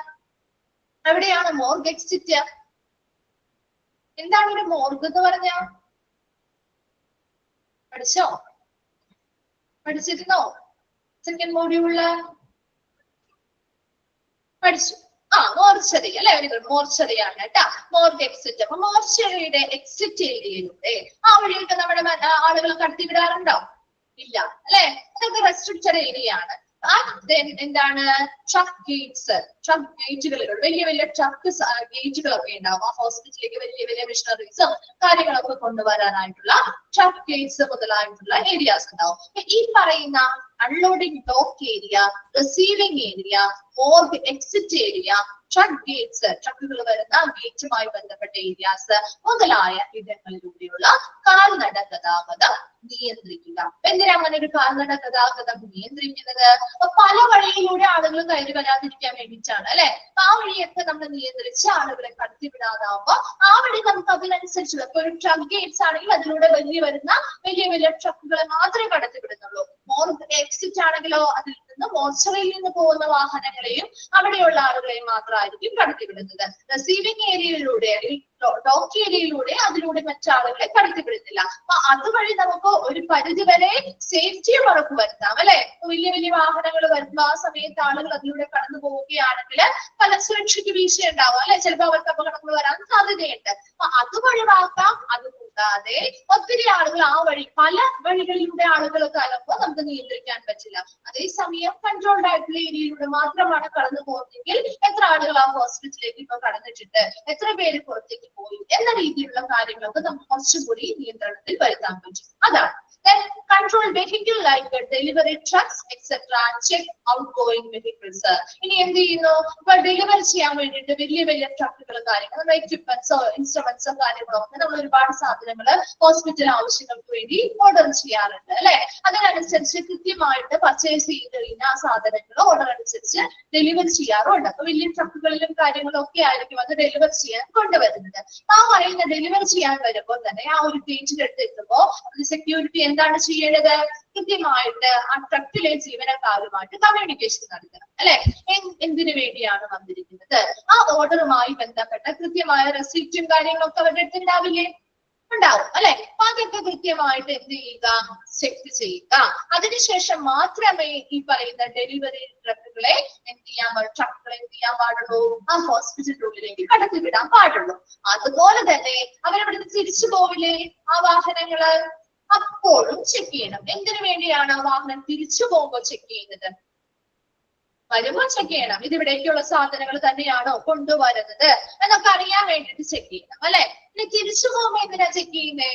S1: മോർഗ് എക്സിറ്റ്? എന്താണ് ഒരു മോർഗ് എന്ന് പറഞ്ഞ? പഠിച്ചോ? പഠിച്ചിരുന്നോ? സെക്കൻഡ് മോഡ്യൂളില് പഠിച്ചു. മോർച്ചറി അല്ലെ? മോർച്ചറിയാണ് കേട്ടാ. മോർഗ് എക്സിറ്റ്. അപ്പൊ മോർച്ചറിയുടെ എക്സിറ്റ് ഏരിയയിലൂടെ ആ വഴിയൊക്കെ നമ്മുടെ ആളുകൾ കടത്തിവിടാറുണ്ടോ? ഇല്ല അല്ലെ? അതൊക്കെ റെസ്ട്രിക്റ്റഡ് ഏരിയ ആണ്. എന്താണ് ട്രക്ക് ഗേറ്റ്സ്, ട്രക്ക് ഗേറ്റുകളിലൂടെ വലിയ വലിയ ട്രക്ക് ഗേറ്റുകളൊക്കെ ഉണ്ടാവും. ആ ഹോസ്പിറ്റലിലേക്ക് വലിയ വലിയ മിഷണറീസും കാര്യങ്ങളൊക്കെ കൊണ്ടുവരാനായിട്ടുള്ള ട്രക്ക് ഗേറ്റ്സ് മുതലായിട്ടുള്ള ഏരിയാസ് ഉണ്ടാവും. ഈ പറയുന്ന unloading dock area, receiving area, morgue exit area, truck gates, ട്രക്കുകൾ വരുന്ന ഗേറ്റുമായി ബന്ധപ്പെട്ട ഏരിയാസ് മുതലായ ഇടങ്ങളിലൂടെയുള്ള കാൽനട ഗതാഗതം നിയന്ത്രിക്കുക. എന്തിനാ അങ്ങനെ ഒരു കാൽനട ഗതാഗതം നിയന്ത്രിക്കുന്നത്? പല വഴിയിലൂടെ ആളുകൾ കയറി വരാതിരിക്കാൻ വേണ്ടിയിട്ടാണ് അല്ലെ? ആ വഴിയൊക്കെ നമ്മൾ നിയന്ത്രിച്ച് ആളുകളെ കടത്തിവിടാതാവുമ്പോ ആ വഴി നമുക്ക് അതിനനുസരിച്ചുള്ള ഇപ്പൊ ഒരു ട്രക്ക് ഗേറ്റ്സ് ആണെങ്കിൽ അതിലൂടെ വരുന്ന വലിയ വലിയ ട്രക്കുകളെ മാത്രമേ കടത്തിവിടുന്നുള്ളൂ. മോർഗ് എക്സിറ്റ് ആണെങ്കിലോ അതിൽ നിന്ന് മോർച്ചറിയിൽ നിന്ന് പോകുന്ന വാഹനങ്ങളെയും അവിടെയുള്ള ആളുകളെയും മാത്രമായിരിക്കും കടത്തിവിടുന്നത്. റിസീവിംഗ് ഏരിയയിലൂടെ, ഡോക്ക് ഏരിയയിലൂടെ അതിലൂടെ മറ്റാളുകളെ കടത്തിവിടുന്നില്ല. അപ്പൊ അതുവഴി നമുക്ക് ഒരു പരിധി വരെ സേഫ്റ്റിയും ഉറപ്പുവരുത്താം അല്ലെ? വലിയ വലിയ വാഹനങ്ങൾ വരുമ്പോ ആ സമയത്ത് ആളുകൾ അതിലൂടെ കടന്നു പോവുകയാണെങ്കിൽ പല സുരക്ഷയ്ക്ക് വീഴ്ച ഉണ്ടാവും അല്ലെ? ചിലപ്പോൾ അവർക്ക് അപകടങ്ങൾ വരാൻ സാധ്യതയുണ്ട്. അപ്പൊ അത് ഒഴിവാക്കാം. അതുകൂടാതെ ഒത്തിരി ആളുകൾ ആ വഴി, പല വഴികളിലൂടെ ആളുകൾ കലർമ്പോൾ നമുക്ക് നിയന്ത്രിക്കാൻ പറ്റില്ല. അതേസമയം കൺട്രോൾഡ് ആയിട്ടുള്ള ഏരിയയിലൂടെ മാത്രമാണ് കടന്നു പോകുന്നതെങ്കിൽ എത്ര ആളുകൾ ആ ഹോസ്പിറ്റലിലേക്ക് ഇപ്പൊ കടന്നിട്ടുണ്ട്, എത്ര പേര് പുറത്തേക്ക് പോയി എന്ന രീതിയിലുള്ള കാര്യങ്ങളൊക്കെ നമുക്ക് കുറച്ചും കൂടി നിയന്ത്രണത്തിൽ വരുത്താൻ പറ്റും. അതാണ്. Then control vehicle like delivery trucks etc. and check outgoing vehicles. ഇനി എന്ത് ചെയ്യുന്നു? ഇപ്പൊ ഡെലിവറി ചെയ്യാൻ വേണ്ടിയിട്ട് വലിയ വലിയ ട്രക്കുകളും കാര്യങ്ങളും എക്യുപ്മെന്റ്സോ ഇൻസ്ട്രുമെന്റ്സോ കാര്യങ്ങളൊക്കെ നമ്മൾ ഒരുപാട് സാധനങ്ങൾ ഹോസ്പിറ്റൽ ആവശ്യങ്ങൾക്ക് വേണ്ടി ഓർഡർ ചെയ്യാറുണ്ട് അല്ലെ? അതിനനുസരിച്ച് കൃത്യമായിട്ട് പർച്ചേസ് ചെയ്ത് കഴിഞ്ഞ ആ സാധനങ്ങൾ ഓർഡർ അനുസരിച്ച് ഡെലിവറി ചെയ്യാറുണ്ട്. അപ്പൊ വലിയ ട്രക്കുകളിലും കാര്യങ്ങളും ഒക്കെ ആയിരിക്കും അത് ഡെലിവർ ചെയ്യാൻ കൊണ്ടുവരുന്നത്. ആ പറയുന്ന ഡെലിവറി ചെയ്യാൻ വരുമ്പോൾ തന്നെ ആ ഒരു ഗേറ്റിന്റെ അടുത്ത് എത്തുമ്പോൾ സെക്യൂരിറ്റി എന്താണ് ചെയ്യേണ്ടത്? കൃത്യമായിട്ട് ആ ട്രക്കിലെ ജീവനക്കാരുമായിട്ട് കമ്മ്യൂണിക്കേഷൻ നടത്തണം അല്ലെ? എന്തിനു വേണ്ടിയാണ് വന്നിരിക്കുന്നത്, ആ ഓർഡറുമായി ബന്ധപ്പെട്ട കൃത്യമായ റെസിപ്റ്റും കാര്യങ്ങളൊക്കെ അവരുടെ അടുത്ത് ഉണ്ടാവില്ലേ? ഉണ്ടാവും അല്ലെ? അപ്പൊ അതൊക്കെ കൃത്യമായിട്ട് എന്ത് ചെയ്യുക? ചെക്ക് ചെയ്യുക. അതിനുശേഷം മാത്രമേ ഈ പറയുന്ന ഡെലിവറി ട്രക്കുകളെ ട്രക്കുകളെ എന്ത് ചെയ്യാൻ പാടുള്ളൂ? ആ ഹോസ്പിറ്റലിനുള്ളിലേക്ക് കടത്തിവിടാൻ പാടുള്ളൂ. അതുപോലെ തന്നെ അവരവിടുന്ന് തിരിച്ചു പോവില്ലേ ആ വാഹനങ്ങള്? അപ്പോഴും ചെക്ക് ചെയ്യണം. എന്തിനു വേണ്ടിയാണ് ആ വാഹനം തിരിച്ചു പോകുമ്പോൾ ചെക്ക് ചെയ്യുന്നത്? വരുമ്പോൾ ചെക്ക് ചെയ്യണം. ഇത് ഇവിടേക്കുള്ള സാധനങ്ങൾ തന്നെയാണോ കൊണ്ടുവരുന്നത് എന്നൊക്കെ അറിയാൻ വേണ്ടിയിട്ട് ചെക്ക് ചെയ്യണം അല്ലെ? ഇനി തിരിച്ചു പോകുമ്പോ എന്തിനാ ചെക്ക് ചെയ്യുന്നേ?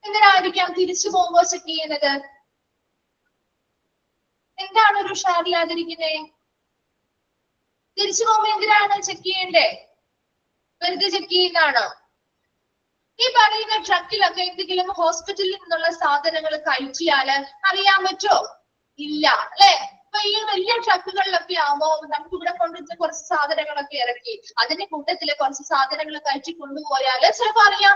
S1: എന്തിനായിരിക്കാം തിരിച്ചു പോകുമ്പോ ചെക്ക് ചെയ്യുന്നത്? എന്താണ് ഒരു ഉഷാറില്ലാതിരിക്കുന്നേ? തിരിച്ചു പോകുമ്പോ എന്തിനാണ് ചെക്ക് ചെയ്യണ്ടേ? വെറുതെ ചെക്ക് ചെയ്യുന്നതാണോ? ഈ പറയുന്ന ട്രക്കിലൊക്കെ എന്തെങ്കിലും ഹോസ്പിറ്റലിൽ നിന്നുള്ള സാധനങ്ങൾ കയറ്റിയാല് അറിയാൻ പറ്റോ? ഇല്ല അല്ലെ? അപ്പൊ ഈ വലിയ ട്രക്കുകളിലൊക്കെ ആവുമ്പോ നമുക്ക് ഇവിടെ കൊണ്ടുവന്ന് കുറച്ച് സാധനങ്ങളൊക്കെ ഇറക്കി അതിന്റെ കൂട്ടത്തില് കുറച്ച് സാധനങ്ങൾ കയറ്റി കൊണ്ടുപോയാല് ചിലപ്പോ അറിയാൻ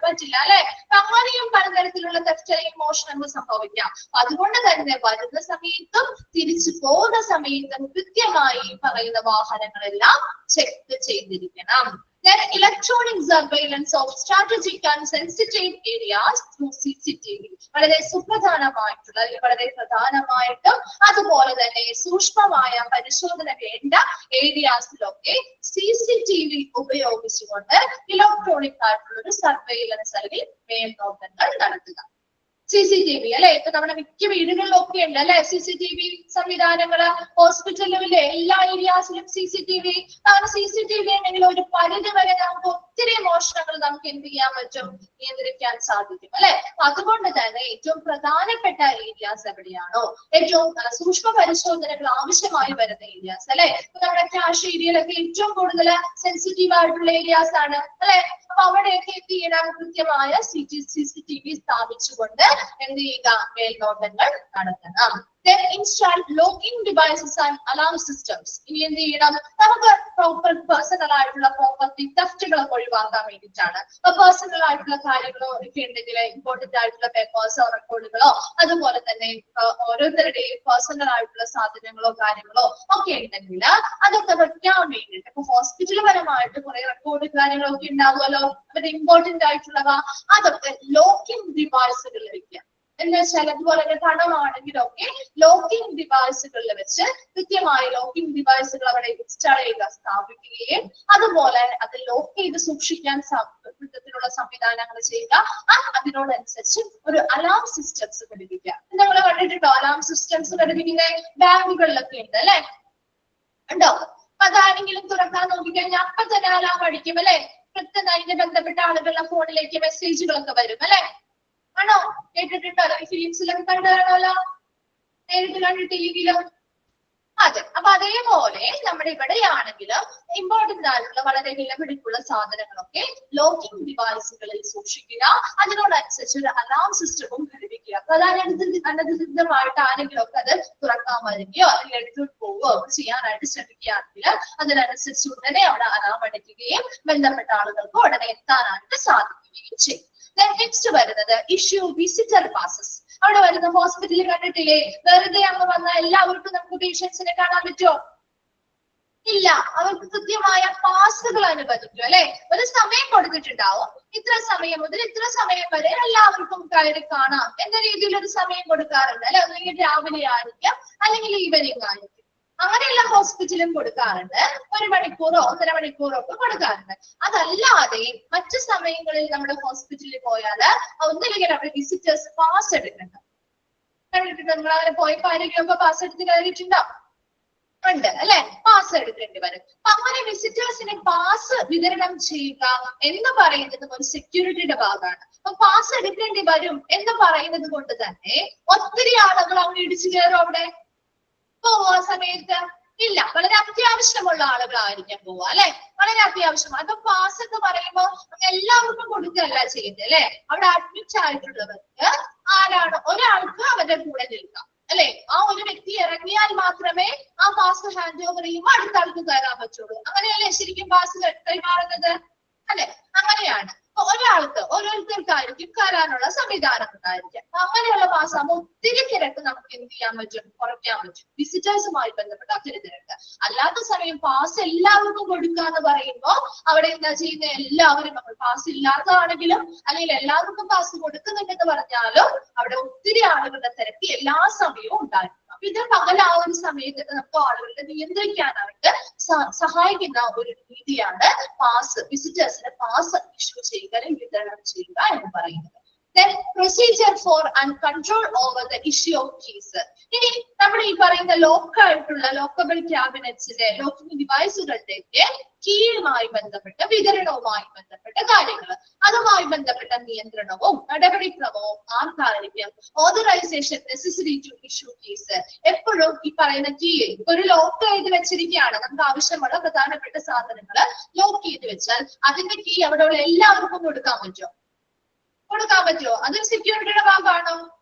S1: പറ്റില്ല അല്ലെ? അങ്ങനെയും പലതരത്തിലുള്ള തെറ്റയും മോഷണങ്ങൾ സംഭവിക്കാം. അതുകൊണ്ട് തന്നെ വരുന്ന സമയത്തും തിരിച്ചു പോകുന്ന സമയത്തും കൃത്യമായി പറയുന്ന വാഹനങ്ങളെല്ലാം ചെക്ക് ചെയ്തിരിക്കണം. Then electronic surveillance of strategic and sensitive areas through CCTV. വളരെ സുപ്രധാനമായിട്ടുള്ള അല്ലെങ്കിൽ വളരെ പ്രധാനമായിട്ടും അതുപോലെ തന്നെ സൂക്ഷ്മമായ പരിശോധന വേണ്ട ഏരിയാസിലൊക്കെ CCTV ഉപയോഗിച്ചുകൊണ്ട് ഇലക്ട്രോണിക് ആയിട്ടുള്ള ഒരു സർവൈലൻസ് അല്ലെങ്കിൽ മേൽനോട്ടങ്ങൾ നടത്തുക. CCTV അല്ലെ? ഇപ്പൊ നമ്മുടെ മിക്ക വീടുകളിലൊക്കെ ഉണ്ട് അല്ലെ CCTV സംവിധാനങ്ങള്. ഹോസ്പിറ്റലിലെ എല്ലാ ഏരിയാസിലും CCTV. അങ്ങനെ CCTV ഉണ്ടെങ്കിൽ ഒരു പരിധി വരെ നമുക്ക് ഒത്തിരി മോഷണങ്ങൾ നമുക്ക് എന്ത് ചെയ്യാൻ പറ്റും? നിയന്ത്രിക്കാൻ സാധിക്കും അല്ലെ? അതുകൊണ്ട് തന്നെ ഏറ്റവും പ്രധാനപ്പെട്ട ഏരിയാസ് എവിടെയാണോ, ഏറ്റവും സൂക്ഷ്മ പരിശോധനകൾ ആവശ്യമായി വരുന്ന ഏരിയാസ് അല്ലെ? ഇപ്പൊ നമ്മുടെ ക്യാഷ് ഏരിയയിലൊക്കെ ഏറ്റവും കൂടുതൽ സെൻസിറ്റീവ് ആയിട്ടുള്ള ഏരിയാസ് ആണ് അല്ലെ? അപ്പൊ അവിടെയൊക്കെ എന്ത് ചെയ്യണം? കൃത്യമായ CCTV സ്ഥാപിച്ചുകൊണ്ട് എന്ത് ചെയ്യുക? മേൽനോട്ടങ്ങൾ നടത്തണം. Then install locking devices and alarm systems. ഇനി എന്ത് ചെയ്യണം? നമുക്ക് പ്രോപ്പർ പേഴ്സണൽ ആയിട്ടുള്ള പ്രോപ്പർട്ടി തെഫ്റ്റുകളൊക്കെ ഒഴിവാക്കാൻ വേണ്ടിയിട്ടാണ്. പേഴ്സണൽ ആയിട്ടുള്ള കാര്യങ്ങളോ ഒക്കെ ഉണ്ടെങ്കിൽ ഇമ്പോർട്ടന്റ് ആയിട്ടുള്ള പേപ്പേഴ്സോ റെക്കോർഡുകളോ അതുപോലെ തന്നെ ഓരോരുത്തരുടെയും പേഴ്സണൽ ആയിട്ടുള്ള സാധനങ്ങളോ കാര്യങ്ങളോ ഒക്കെ ഉണ്ടെങ്കിൽ അതൊക്കെ വെക്കാൻ വേണ്ടിയിട്ട് ഇപ്പൊ ഹോസ്പിറ്റൽ പരമായിട്ട് കുറെ റെക്കോർഡ് കാര്യങ്ങളൊക്കെ ഉണ്ടാവുമല്ലോ, അവരുടെ ഇമ്പോർട്ടന്റ് ആയിട്ടുള്ളവ അതൊക്കെ ലോക്കിംഗ് ഡിവൈസുകളിൽ വെക്കാം. എന്ന് വെച്ചാൽ അതുപോലെ തന്നെ പണമാണെങ്കിലൊക്കെ ലോക്കിംഗ് ഡിവൈസുകളിൽ വെച്ച് കൃത്യമായി ലോക്കിംഗ് ഡിവൈസുകൾ അവിടെ ഇൻസ്റ്റാൾ ചെയ്യുക, സ്ഥാപിക്കുകയും അതുപോലെ അത് ലോക്ക് ചെയ്ത് സൂക്ഷിക്കാൻ വിധത്തിലുള്ള സംവിധാനങ്ങൾ ചെയ്യുക. അതിനോടനുസരിച്ച് ഒരു അലാം സിസ്റ്റംസ് ഘടിപ്പിക്കുക. നിങ്ങൾ കണ്ടിട്ടുണ്ടോ അലാം സിസ്റ്റംസ് ഘടിപ്പിക്കുന്ന ബാങ്കുകളിലൊക്കെ ഉണ്ട് അല്ലെ, ഉണ്ടോ? അതാരെങ്കിലും തുറക്കാൻ നോക്കിക്കഴിഞ്ഞാൽ അപ്പൊ തന്നെ അലാം അടിക്കും അല്ലെ. കൃത്യമായി അതിന് ബന്ധപ്പെട്ട ആളുകളുടെ ഫോണിലേക്ക് മെസ്സേജുകളൊക്കെ വരും അല്ലെ. ആണോ? കേട്ടിട്ടുണ്ടോ? ഫിലിംസിലൊക്കെ കണ്ടാണല്ലോ, നേരിട്ട് കണ്ട് ടിവിയിലും. അതെ. അപ്പൊ അതേപോലെ നമ്മുടെ ഇവിടെയാണെങ്കിലും ഇമ്പോർട്ടന്റ് ആയിട്ടുള്ള വളരെ വിലപിടിപ്പുള്ള സാധനങ്ങളൊക്കെ ലോക്കിംഗ് ഡിവൈസുകളിൽ സൂക്ഷിക്കുക. അതിനോടനുസരിച്ച് ഒരു അലാം സിസ്റ്റവും ഘടിപ്പിക്കുക. അപ്പൊ അനധികൃതമായിട്ട് ആരെങ്കിലും ഒക്കെ അത് തുറക്കാൻ വരികയോ അല്ലെങ്കിൽ എടുത്തിട്ട് പോവുകയോ ചെയ്യാനായിട്ട് ശ്രമിക്കുകയാണെങ്കിൽ അതിനനുസരിച്ച് ഉടനെ അവിടെ അലാം അടിക്കുകയും ബന്ധപ്പെട്ട ആളുകൾക്ക് ഉടനെ എത്താനായിട്ട് സാധിക്കുകയും ചെയ്യും. നെക്സ്റ്റ് വരുന്നത് ഇഷ്യൂ വിസിറ്റർ പാസസ്. അവിടെ വരുന്ന ഹോസ്പിറ്റലിൽ കണ്ടിട്ടില്ലേ, വെറുതെ അങ്ങ് വന്ന എല്ലാവർക്കും നമുക്ക് പേഷ്യൻസിനെ കാണാൻ പറ്റുമോ? ഇല്ല. അവർക്ക് കൃത്യമായ പാസുകൾ അനുവദിക്കും അല്ലെ. ഒരു സമയം കൊടുത്തിട്ടുണ്ടാവും, ഇത്ര സമയം മുതൽ ഇത്ര സമയം വരെ എല്ലാവർക്കും കയറി കാണാം എന്ന രീതിയിൽ ഒരു സമയം കൊടുക്കാറുണ്ട് അല്ലെ. അല്ലെങ്കിൽ രാവിലെ ആയിരിക്കാം അല്ലെങ്കിൽ ഈവനിങ് ആയിരിക്കും. അങ്ങനെയുള്ള ഹോസ്പിറ്റലും കൊടുക്കാറുണ്ട്. 1 മണിക്കൂറോ 1.5 മണിക്കൂറോ ഒക്കെ കൊടുക്കാറുണ്ട്. അതല്ലാതെ മറ്റു സമയങ്ങളിൽ നമ്മുടെ ഹോസ്പിറ്റലിൽ പോയാൽ ഒന്നില്ലെങ്കിൽ അവിടെ വിസിറ്റേഴ്സ് പാസ് എടുക്കണ്ട. കണ്ടിട്ടുണ്ട് നിങ്ങൾ അങ്ങനെ പോയപ്പോ ആരെങ്കിലും ഒക്കെ പാസ് എടുത്ത് കയറിയിട്ടുണ്ടോ? ഉണ്ട് അല്ലെ. പാസ് എടുക്കേണ്ടി വരും. അപ്പൊ അങ്ങനെ വിസിറ്റേഴ്സിന് പാസ് വിതരണം ചെയ്യുക എന്ന് പറയുന്നത് ഒരു സെക്യൂരിറ്റിയുടെ ഭാഗമാണ്. അപ്പൊ പാസ് എടുക്കേണ്ടി വരും എന്ന് പറയുന്നത് കൊണ്ട് തന്നെ ഒത്തിരി ആളുകൾ അവിടെ ഇടിച്ചു കയറും അവിടെ പോവാ സമയത്ത് ഇല്ല. വളരെ അത്യാവശ്യമുള്ള ആളുകളായിരിക്കാം പോവുക അല്ലെ. വളരെ അത്യാവശ്യം. അപ്പൊ പാസ് എന്ന് പറയുമ്പോൾ എല്ലാവർക്കും കൊടുക്കുകയല്ല ചെയ്യുന്നത് അല്ലെ. അവിടെ അഡ്മിറ്റ് ആയിട്ടുള്ളവർക്ക് ആരാണ് ഒരാൾക്ക് അവരുടെ കൂടെ നിൽക്കാം അല്ലെ. ആ ഒരു വ്യക്തി ഇറങ്ങിയാൽ മാത്രമേ ആ പാസ് ഹാൻഡ് ഓവർ ചെയ്യുമ്പോൾ അടുത്ത ആൾക്ക് കയറാൻ പറ്റുള്ളൂ. അങ്ങനെയല്ലേ ശരിക്കും പാസ് കൈമാറുന്നത് അല്ലെ. അങ്ങനെയാണ്. ഒരാൾക്ക് ഓരോരുത്തർക്കായിരിക്കും കയറാനുള്ള സംവിധാനം ഉണ്ടായിരിക്കാം. അങ്ങനെയുള്ള പാസ്സാകുമ്പോൾ ഒത്തിരി തിരക്ക് നമുക്ക് എന്ത് ചെയ്യാൻ പറ്റും? കുറയ്ക്കാൻ പറ്റും. വിസിറ്റേഴ്സുമായി ബന്ധപ്പെട്ട ഒത്തിരി തിരക്ക്. അല്ലാത്ത സമയം പാസ് എല്ലാവർക്കും കൊടുക്കുക എന്ന് പറയുമ്പോൾ അവിടെ എന്താ ചെയ്യുന്നത്? എല്ലാവരും പാസ് ഇല്ലാത്തതാണെങ്കിലും അല്ലെങ്കിൽ എല്ലാവർക്കും പാസ് കൊടുക്കുന്നുണ്ടെന്ന് പറഞ്ഞാലും അവിടെ ഒത്തിരി ആളുകളുടെ തിരക്ക് എല്ലാ സമയവും ഉണ്ടായിരിക്കും. അപ്പൊ ഇത് പകൽ ആ ഒരു സമയത്തൊക്കെ നമുക്ക് ആളുകളെ നിയന്ത്രിക്കാനായിട്ട് സഹായിക്കുന്ന ഒരു രീതിയാണ് പാസ്, വിസിറ്റേഴ്സിന് പാസ് ഇഷ്യൂ ചെയ്യുക അല്ലെങ്കിൽ വിതരണം ചെയ്യുക എന്ന് പറയുന്നത്. Then procedure for and control over the issue of keys. ഇനി നമ്മുടെ ഈ പറയുന്ന ലോക്കായിട്ടുള്ള ലോക്കബിൾ ക്യാബിനറ്റ്സിലെ ലോക്കിംഗ് ഡിവൈസുകളുടെയൊക്കെ കീഴുമായി ബന്ധപ്പെട്ട വിതരണവുമായി ബന്ധപ്പെട്ട കാര്യങ്ങൾ, അതുമായി ബന്ധപ്പെട്ട നിയന്ത്രണവും നടപടിക്രമവും ആർക്കായിരിക്കും? Authorisation necessary to issue keys. എപ്പോഴും ഈ പറയുന്ന കീ ഒരു ലോക്ക് ചെയ്ത് വെച്ചിരിക്കുകയാണ്. നമുക്ക് ആവശ്യമുള്ള പ്രധാനപ്പെട്ട സാധനങ്ങൾ ലോക്ക് ചെയ്ത് വെച്ചാൽ അതിന്റെ കീ അവിടെയുള്ള എല്ലാവർക്കും കൊടുക്കാൻ പറ്റുമോ? കൊടുക്കാൻ പറ്റുമോ? അതൊരു സെക്യൂരിറ്റിയുടെ ഭാഗമാണോ?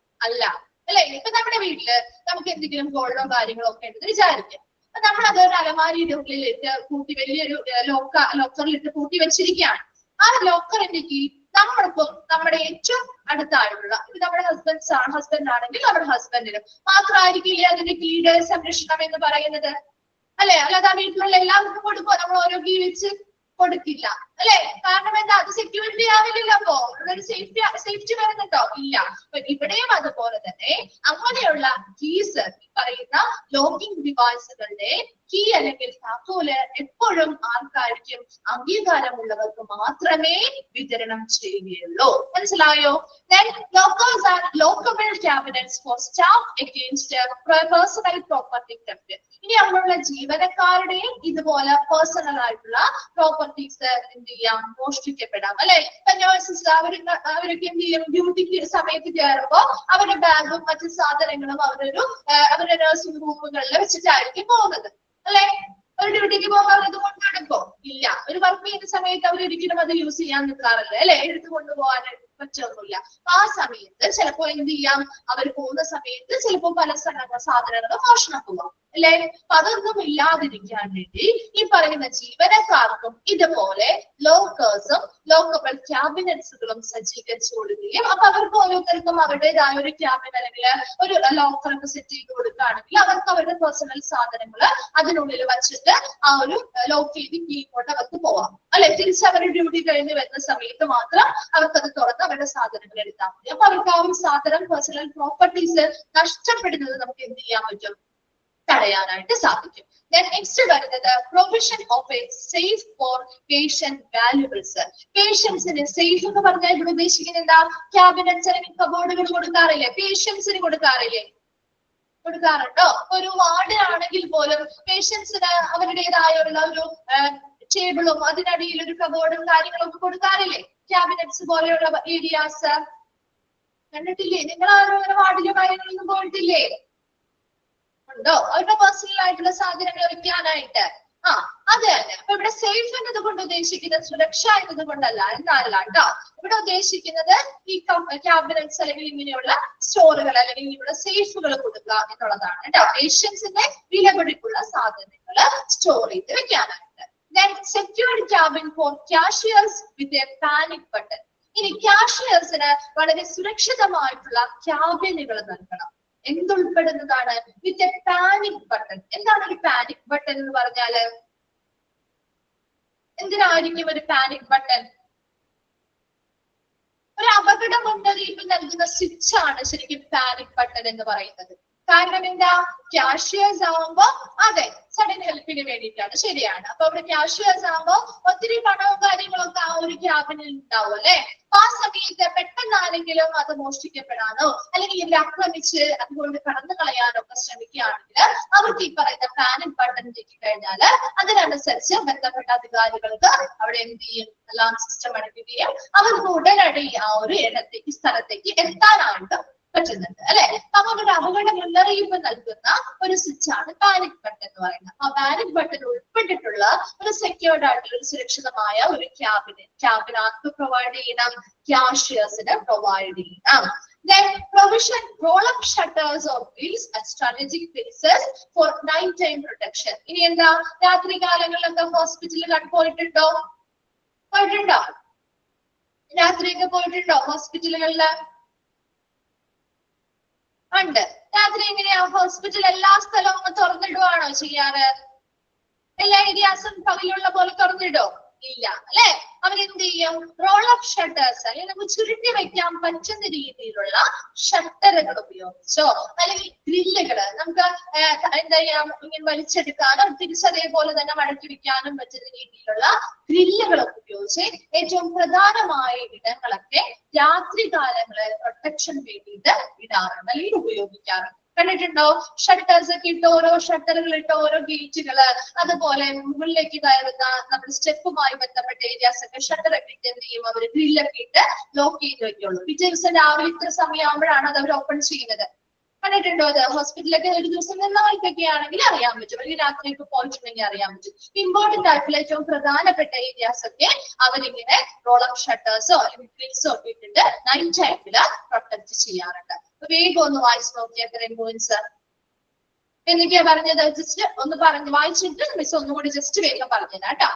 S1: അല്ല അല്ലെ. ഇപ്പൊ നമ്മുടെ വീട്ടില് നമുക്ക് എന്തെങ്കിലും ഗോൾഡോ കാര്യങ്ങളോ ഒക്കെ ഉണ്ടെന്ന് വിചാരിക്കാം. അപ്പൊ നമ്മൾ അതൊരു അലമാരിയുടെ ഉള്ളിലിട്ട് കൂട്ടി വലിയൊരു ലോക്കറിലിട്ട് കൂട്ടി വെച്ചിരിക്കുകയാണ്. ആ ലോക്കറിന്റെ കീ നമ്മൾക്കും നമ്മുടെ ഏറ്റവും അടുത്തായിട്ടുള്ള ഇത് നമ്മുടെ ഹസ്ബൻഡ് ആണെങ്കിൽ നമ്മുടെ ഹസ്ബൻഡിനും മാത്രമായിരിക്കില്ലേ അതിന്റെ കീയുടെ സംരക്ഷണം എന്ന് പറയുന്നത് അല്ലെ. അല്ലാതെ വീട്ടിലുള്ള എല്ലാവർക്കും കൊടുക്കുമോ? നമ്മൾ ഓരോ കീ വെച്ച് കൊടുക്കില്ല അല്ലെ. കാരണം എന്താ? അത് സെക്യൂരിറ്റി ആവില്ലല്ലോ. അപ്പോ ഒരു സേഫ്റ്റി വരുന്നുണ്ടോ? ഇല്ല. ഇവിടെയും അതുപോലെ തന്നെ അങ്ങനെയുള്ള കീസ് പറയുന്ന ലോക്കിംഗ് ഡിവൈസുകളുടെ കീ അല്ലെങ്കിൽ താക്കോല് എപ്പോഴും ആർക്കായിരിക്കും? അംഗീകാരമുള്ളവർക്ക് മാത്രമേ വിതരണം ചെയ്യുകയുള്ളൂ. മനസ്സിലായോ? Then lockers are lockable cabinets for staff against personal property theft. ഇനി നമ്മളുള്ള ജീവനക്കാരുടെയും ഇതുപോലെ പേഴ്സണൽ ആയിട്ടുള്ള പ്രോപ്പർട്ടീസ് എന്ത് ചെയ്യാം? മോഷ്ടിക്കപ്പെടാം അല്ലെ. നേഴ്സസ് അവരൊക്കെ എന്ത് ചെയ്യും? ഡ്യൂട്ടിക്ക് സമയത്ത് കയറുമ്പോൾ അവരുടെ ബാഗും മറ്റു സാധനങ്ങളും അവരുടെ നഴ്സിംഗ് റൂമുകളിൽ വെച്ചിട്ടായിരിക്കും പോകുന്നത് അല്ലെ. ഒരു ഡ്യൂട്ടിക്ക് പോകുമ്പോൾ അവർ ഇത് കൊണ്ടെടുക്കോ? ഇല്ല. ഒരു വർക്ക് ചെയ്യുന്ന സമയത്ത് അവർ ഒരിക്കലും അത് യൂസ് ചെയ്യാൻ നിൽക്കാറില്ല അല്ലെ. എടുത്തു കൊണ്ടുപോകാൻ പറ്റൊന്നുമില്ല. ആ സമയത്ത് ചിലപ്പോ എന്ത് ചെയ്യാം, അവർ പോകുന്ന സമയത്ത് ചിലപ്പോ പല സാധനങ്ങളും മോഷണം പോവാം അല്ലെ. അപ്പൊ അതൊന്നും ഇല്ലാതിരിക്കാൻ വേണ്ടി ഈ പറയുന്ന ജീവനക്കാർക്കും ഇതുപോലെ ലോക്കേഴ്സും ലോക്കബിൾ ക്യാബിനറ്റ്സുകളും സജ്ജീകരിച്ചു കൊടുക്കുകയും അപ്പൊ അവർക്ക് ഓരോരുത്തർക്കും അവരുടേതായ ഒരു ക്യാബിൻ അല്ലെങ്കിൽ ഒരു ലോക്കറൊക്കെ സെറ്റ് ചെയ്ത് കൊടുക്കുകയാണെങ്കിൽ അവർക്ക് അവരുടെ പേഴ്സണൽ സാധനങ്ങൾ അതിനുള്ളിൽ വച്ചിട്ട് ആ ഒരു ലോക്ക് ചെയ്ത് കീഴിലോട്ട് അവർക്ക് പോവാം അല്ലെ. തിരിച്ച് അവരുടെ ഡ്യൂട്ടി കഴിഞ്ഞ് വരുന്ന സമയത്ത് മാത്രം അവർക്കത് തുറന്ന് അവരുടെ സാധനങ്ങൾ എടുത്താൽ മതി. അപ്പൊ അവർക്ക് ആ ഒരു സാധനം പേഴ്സണൽ പ്രോപ്പർട്ടീസ് നഷ്ടപ്പെടുന്നത് നമുക്ക് എന്ത് ചെയ്യാൻ പറ്റും, തടയാനായിട്ട് സാധിക്കും. നെക്സ്റ്റ് വരുന്നത് provision of A safe four patient valuables. പേഷ്യൻസിന് സേഫ് എന്ന് പറഞ്ഞാൽ ഇവിടെ ഉദ്ദേശിക്കുന്നത് എന്താ, ക്യാബിനറ്റ്സ് അല്ലെങ്കിൽ കബോർഡുകൾ കൊടുക്കാറില്ലേ, പേഷ്യൻസിന് കൊടുക്കാറില്ലേ, കൊടുക്കാറുണ്ടോ? ഒരു വാർഡിലാണെങ്കിൽ പോലും പേഷ്യൻസിന് അവരുടേതായുള്ള ഒരു ടേബിളും അതിനടിയിൽ ഒരു കബോർഡും കാര്യങ്ങളൊക്കെ കൊടുക്കാറില്ലേ, ക്യാബിനറ്റ്സ് പോലെയുള്ള ഏരിയാസ് കണ്ടിട്ടില്ലേ? നിങ്ങൾ ഓരോ വാർഡിലെ കാര്യങ്ങളൊന്നും പോയിട്ടില്ലേ? ഉണ്ടോ? അവരുടെ പേഴ്സണൽ ആയിട്ടുള്ള സാധനങ്ങൾ വെക്കാനായിട്ട്. അത് തന്നെ. അപ്പൊ ഇവിടെ സേഫ് എന്നതുകൊണ്ട് ഉദ്ദേശിക്കുന്നത് സുരക്ഷ എന്നതുകൊണ്ടല്ല, എന്നല്ല കേട്ടോ. ഇവിടെ ഉദ്ദേശിക്കുന്നത് ഈ ക്യാബിനറ്റ്സ് അല്ലെങ്കിൽ ഇങ്ങനെയുള്ള സ്റ്റോറുകൾ അല്ലെങ്കിൽ ഇവിടെ സേഫുകൾ കൊടുക്കുക എന്നുള്ളതാണ് കേട്ടോ. പേഷ്യൻസിന്റെ വിലപിടിപ്പുള്ള സാധനങ്ങൾ സ്റ്റോർ ചെയ്ത് വെക്കാനായിട്ട്. Then secured cabin for cashiers with a panic button. ഇനി കാഷ്യേഴ്സിന് വളരെ സുരക്ഷിതമായിട്ടുള്ള ക്യാബിനുകൾ നൽകണം. എന്തുൾപ്പെടുന്നതാണ്? With a panic button. എന്താണ് ഒരു പാനിക് ബട്ടൺ എന്ന് പറഞ്ഞാല്? എന്തിനായിരിക്കും ഒരു പാനിക് ബട്ടൺ? ഒരു അപകട മുന്നറിയിപ്പ് നൽകുന്ന സ്വിച്ച് ആണ് ശരിക്കും പാനിക് ബട്ടൺ എന്ന് പറയുന്നത്. കാരണം എന്താ, ക്യാഷിയേഴ്സ് ആവുമ്പോ അതെ സഡൻ ഹെൽപ്പിന് വേണ്ടിയിട്ടാണ്, ശരിയാണ്. അപ്പൊ അവിടെ ക്യാഷിയേഴ്സ് ആവുമ്പോ ഒത്തിരി പണവും കാര്യങ്ങളൊക്കെ ആ ഒരു ക്യാബിനിൽ ഉണ്ടാവും അല്ലെ. ആ സമയത്ത് പെട്ടെന്ന് ആരെങ്കിലും അത് മോഷ്ടിക്കപ്പെടാനോ അല്ലെങ്കിൽ ഇവരെ ആക്രമിച്ച് അതുകൊണ്ട് കടന്നു കളയാനോ ഒക്കെ ശ്രമിക്കുകയാണെങ്കിൽ അവർക്ക് ഈ പറയുന്ന പാനിക് ബട്ടൺ ഞെക്കി കഴിഞ്ഞാൽ അതിനനുസരിച്ച് ബന്ധപ്പെട്ട അധികാരികൾക്ക് അവിടെ എന്ത് ചെയ്യും, അലാം സിസ്റ്റം അടയ്ക്കുകയും അവർക്ക് ഉടനടി ആ ഒരു ഇടത്തേക്ക് സ്ഥലത്തേക്ക് എത്താനായിട്ട് പറ്റുന്നുണ്ട് അല്ലെ. അപ്പൊ ഒരു അപകട മുന്നറിയിപ്പ് നൽകുന്ന ഒരു സ്വിച്ച് ആണ് പാനിക് ബട്ടൺ എന്ന് പറയുന്നത്. ആ പാനിക് ബട്ടൺ ഉൾപ്പെട്ടിട്ടുള്ള ഒരു സെക്യൂർഡ് ആയിട്ടുള്ള ഒരു സുരക്ഷിതമായ ഒരു ക്യാബിനകത്ത് പ്രൊവൈഡ് ചെയ്യണം, ക്യാഷിയേഴ്സിന് പ്രൊവൈഡ് ചെയ്യണം. Then provision roll-up shutters of wheels at strategic places for night time protection. ഇനി എന്താ, രാത്രി കാലങ്ങളിലൊക്കെ ഹോസ്പിറ്റലിൽ പോയിട്ടുണ്ടോ? രാത്രിയൊക്കെ പോയിട്ടുണ്ടോ ഹോസ്പിറ്റലുകളില്? ഉണ്ട്. രാത്രി എങ്ങനെയാ, ഹോസ്പിറ്റൽ എല്ലാ സ്ഥലവും തുറന്നിടുവാണോ ചെയ്യാറ്? എല്ലാ ഏരിയാസും പകലുള്ള പോലെ തുറന്നിടോ? ഇല്ല അല്ലെ. അവരെന്ത് ചെയ്യും, റോൾ ഓഫ് ഷട്ടേഴ്സ് അല്ലെങ്കിൽ നമുക്ക് ചുരുട്ടി വെക്കാൻ പറ്റുന്ന രീതിയിലുള്ള ഷട്ടറുകൾ ഉപയോഗിച്ചോ അല്ലെങ്കിൽ ഗ്രില്ലുകള് നമുക്ക് എന്താ ചെയ്യാം, ഇങ്ങനെ വലിച്ചെടുക്കാനും തിരിച്ചതേപോലെ തന്നെ മടക്കി വെക്കാനും പറ്റുന്ന രീതിയിലുള്ള ഗ്രില്ലുകളൊക്കെ ഉപയോഗിച്ച് ഏറ്റവും പ്രധാനമായ ഇടങ്ങളൊക്കെ രാത്രി കാലങ്ങളിൽ പ്രൊട്ടക്ഷൻ വേണ്ടിയിട്ട് ഇടാറുണ്ട് അല്ലെങ്കിൽ ഉപയോഗിക്കാറുണ്ട്. കണ്ടിട്ടുണ്ടോ? ഷട്ടേഴ്സ് ഒക്കെ ഇട്ട് ഓരോ ഷട്ടറുകൾ ഇട്ട് ഓരോ ഗേറ്റുകള്, അതുപോലെ മുകളിലേക്ക് കയറുന്ന നമ്മുടെ സ്റ്റെപ്പുമായി ബന്ധപ്പെട്ട ഏരിയാസ് ഒക്കെ ഷട്ടർ ഒക്കെ ഇട്ട് എന്ത് ചെയ്യും, അവര് ഗ്രില്ലൊക്കെ ഇട്ട് ലോക്ക് ചെയ്ത് വെക്കുള്ളൂ. പിറ്റേ ദിവസം രാവിലെ ഇത്ര സമയമാകുമ്പോഴാണ് അത് അവർ ഓപ്പൺ ചെയ്യുന്നത്. കണ്ടിട്ടുണ്ടോ? അത് ഹോസ്പിറ്റലൊക്കെ ഒരു ദിവസം നിന്നവർക്കൊക്കെ ആണെങ്കിൽ അറിയാൻ പറ്റും, അല്ലെങ്കിൽ രാത്രിയൊക്കെ പോയിട്ടുണ്ടെങ്കിൽ അറിയാൻ പറ്റും. ഇമ്പോർട്ടന്റ് ആയിട്ടുള്ള ഏറ്റവും പ്രധാനപ്പെട്ട ഏരിയാസ് ഒക്കെ അവരിങ്ങനെ റോൾ അപ്പ് ഷട്ടേഴ്സോ അല്ലെങ്കിൽ ഗ്രിൽസോ ഒക്കെ ഇട്ടിട്ട് നൈറ്റ് ടൈമില് പ്രൊട്ടക്ട് ചെയ്യാറുണ്ട്. വേഗം ഒന്ന് വായിച്ചു നോക്കിയാൽ ഇത്രയും പോയിന്റ്സ് എന്തൊക്കെയാ പറഞ്ഞത്, ജസ്റ്റ് ഒന്ന് പറഞ്ഞ് വായിച്ചിട്ട് മിസ് ഒന്നുകൂടി ജസ്റ്റ് വേഗം പറഞ്ഞുതരാം കേട്ടോ.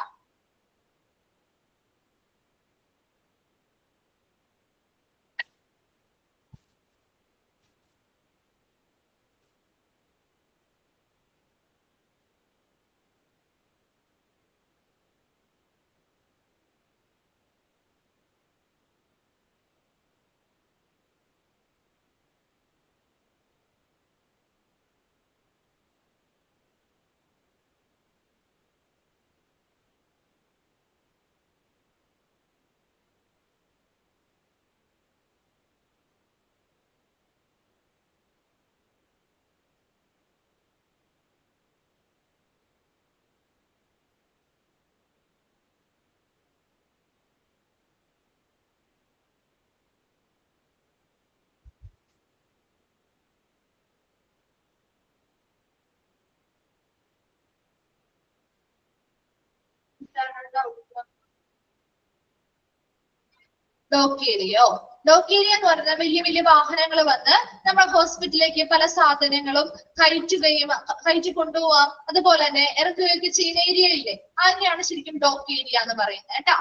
S1: ലോക്ക് ചെയ്യോ? ഡോക്ക് ഏരിയ എന്ന് പറഞ്ഞാൽ വലിയ വലിയ വാഹനങ്ങൾ വന്ന് നമ്മൾ ഹോസ്പിറ്റലിലേക്ക് പല സാധനങ്ങളും കയറ്റി കൊണ്ടുപോവാം, അതുപോലെ തന്നെ ഇറക്കുകയൊക്കെ ചെയ്യുന്ന ഏരിയ ഇല്ലേ, അതിനെയാണ് ശരിക്കും ഡോക്ക് ഏരിയ എന്ന് പറയുന്നത് കേട്ടോ.